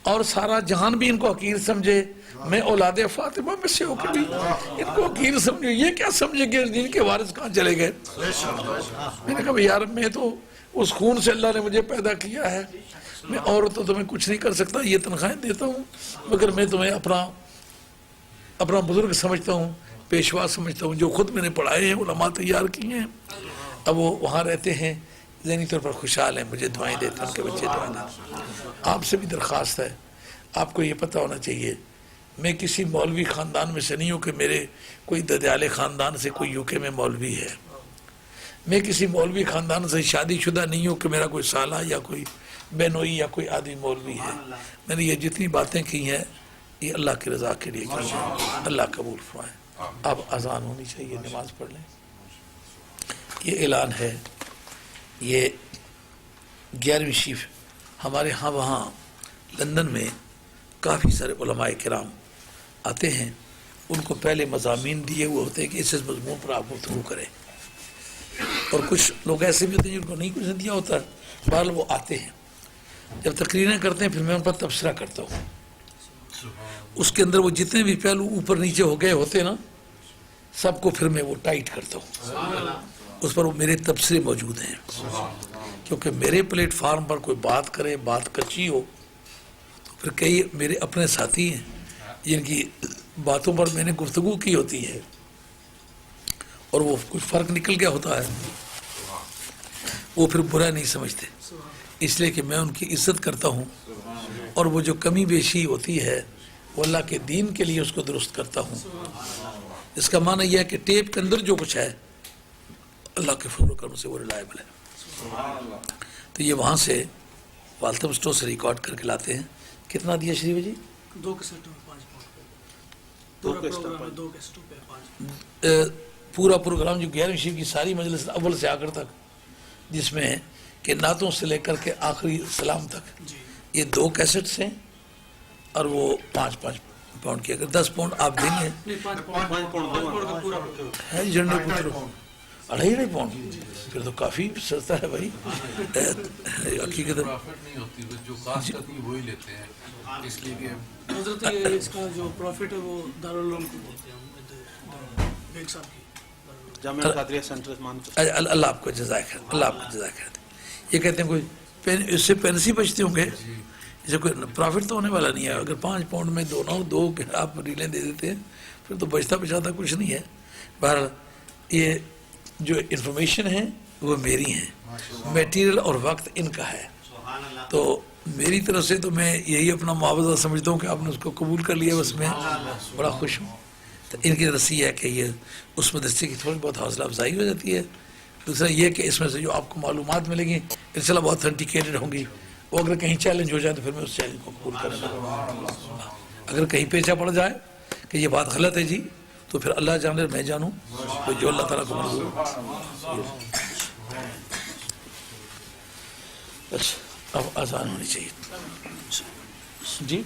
اور سارا جہان بھی ان کو حقیر سمجھے. میں اولاد فاطمہ میں سے ہو کے بھی ان کو حقیر سمجھے. یہ کیا سمجھے کہ جن کے وارث کہاں چلے گئے؟ میں نے کہا یار میں تو اس خون سے اللہ نے مجھے پیدا کیا ہے، میں اور تو تمہیں کچھ نہیں کر سکتا. یہ تنخواہیں دیتا ہوں مگر میں تمہیں اپنا بزرگ سمجھتا ہوں، پیشوا سمجھتا ہوں، جو خود میں نے پڑھائے ہیں، علماء تیار کیے ہیں. اب وہ وہاں رہتے ہیں، ذہنی طور پر خوشحال ہیں، مجھے دعائیں دیتے ہیں، ان کے بچے دعائیں دیتے. آپ سے بھی درخواست ہے، آپ کو یہ پتہ ہونا چاہیے میں کسی مولوی خاندان میں سے نہیں ہوں کہ میرے کوئی ددیال خاندان سے کوئی یوکے میں مولوی ہے. میں کسی مولوی خاندان سے شادی شدہ نہیں ہوں کہ میرا کوئی سالہ یا کوئی بہنوئی یا کوئی آدمی مولوی ہے. میں نے یہ جتنی باتیں کی ہیں یہ اللہ کی رضا کے لیے کی ہیں. اللہ قبول فرمائے. اب اذان ہونی چاہیے, نماز پڑھ لیں. یہ اعلان ہے, یہ 11ویں شیف ہمارے ہاں وہاں لندن میں کافی سارے علماء کرام آتے ہیں, ان کو پہلے مضامین دیے ہوئے ہوتے ہیں کہ اس مضمون پر آپ گفتگو کریں, اور کچھ لوگ ایسے بھی ہوتے ہیں جن کو نہیں کچھ دیا ہوتا ہے. بہرحال وہ آتے ہیں, جب تقریریں کرتے ہیں پھر میں ان پر تبصرہ کرتا ہوں. اس کے اندر وہ جتنے بھی پہلو اوپر نیچے ہو گئے ہوتے ہیں نا, سب کو پھر میں وہ ٹائٹ کرتا ہوں. اس پر وہ میرے تبصرے موجود ہیں, کیونکہ میرے پلیٹ فارم پر کوئی بات کرے, بات کچی ہو, تو پھر کئی میرے اپنے ساتھی ہیں جن کی باتوں پر میں نے گفتگو کی ہوتی ہے اور وہ کچھ فرق نکل گیا ہوتا ہے, وہ پھر برا نہیں سمجھتے, اس لیے کہ میں ان کی عزت کرتا ہوں, اور وہ جو کمی بیشی ہوتی ہے وہ اللہ کے دین کے لیے اس کو درست کرتا ہوں. اس کا معنی یہ ہے کہ ٹیپ کے اندر جو کچھ ہے اللہ کے فضل و کرم سے وہ ریلائبل ہے. تو یہ وہاں سے والتم اسٹور سے ریکارڈ کر کے لاتے ہیں. کتنا دیا شریف جی؟ 2 کیسٹوں میں 5 پاؤنڈ. پورا پروگرام ہے 2 کیسٹوں پہ 5. پورا پروگرام جو 11ویں شریف کی ساری مجلس اول سے آخر تک, جس میں کہ نعتوں سے لے کر کے آخری سلام تک, یہ 2 کیسٹس ہیں, اور وہ 5-5 پاؤنڈ کی. اگر 10 پاؤنڈ آپ دیں گے نہیں 5 پاؤنڈ کا پورا ہے جنڈے پتر 2.5 پاؤنڈ, پھر تو کافی سستا ہے بھائی. حقیقت پروفٹ نہیں ہوتی, جو کاسٹ آتی ہے وہی لیتے ہیں, اس لیے کہ حضرت یہ اس کا جو پروفٹ ہے وہ دارالعلوم کو بولتے ہیں, بیگ صاحب کی جامعہ قادریہ سینٹر مان کو. اللہ آپ کو جزائے خیر, اللہ آپ کو جزائے خیر. یہ کہتے ہیں کوئی اس سے پینسی بچتے ہوں گے, اسے کوئی پروفٹ تو ہونے والا نہیں ہے. اگر 5 پاؤنڈ میں دو آپ ریلیں دے دیتے ہیں پھر تو بچتا بچاتا کچھ نہیں ہے. بہرحال یہ جو انفارمیشن ہے وہ میری ہیں, میٹیریل اور وقت ان کا ہے, تو میری طرف سے تو میں یہی اپنا معاوضہ سمجھتا ہوں کہ آپ نے اس کو قبول کر لیا, بس میں بڑا خوش ہوں. تو ان کی طرف سے یہ ہے کہ یہ اس مدرسے کی تھوڑی بہت حوصلہ افزائی ہو جاتی ہے. دوسرا یہ کہ اس میں سے جو آپ کو معلومات ملیں گی انشاءاللہ بہت تھنٹیکیٹڈ ہوں گی. وہ اگر کہیں چیلنج ہو جائے تو پھر میں اس چیلنج کو قبول کروں گا. اگر کہیں پیچھا پڑ جائے کہ یہ بات غلط ہے جی, تو پھر اللہ جانے میں جانوں, تو جو اللہ تعالیٰ کو منظور. اچھا اب آسان ہونی چاہیے جی.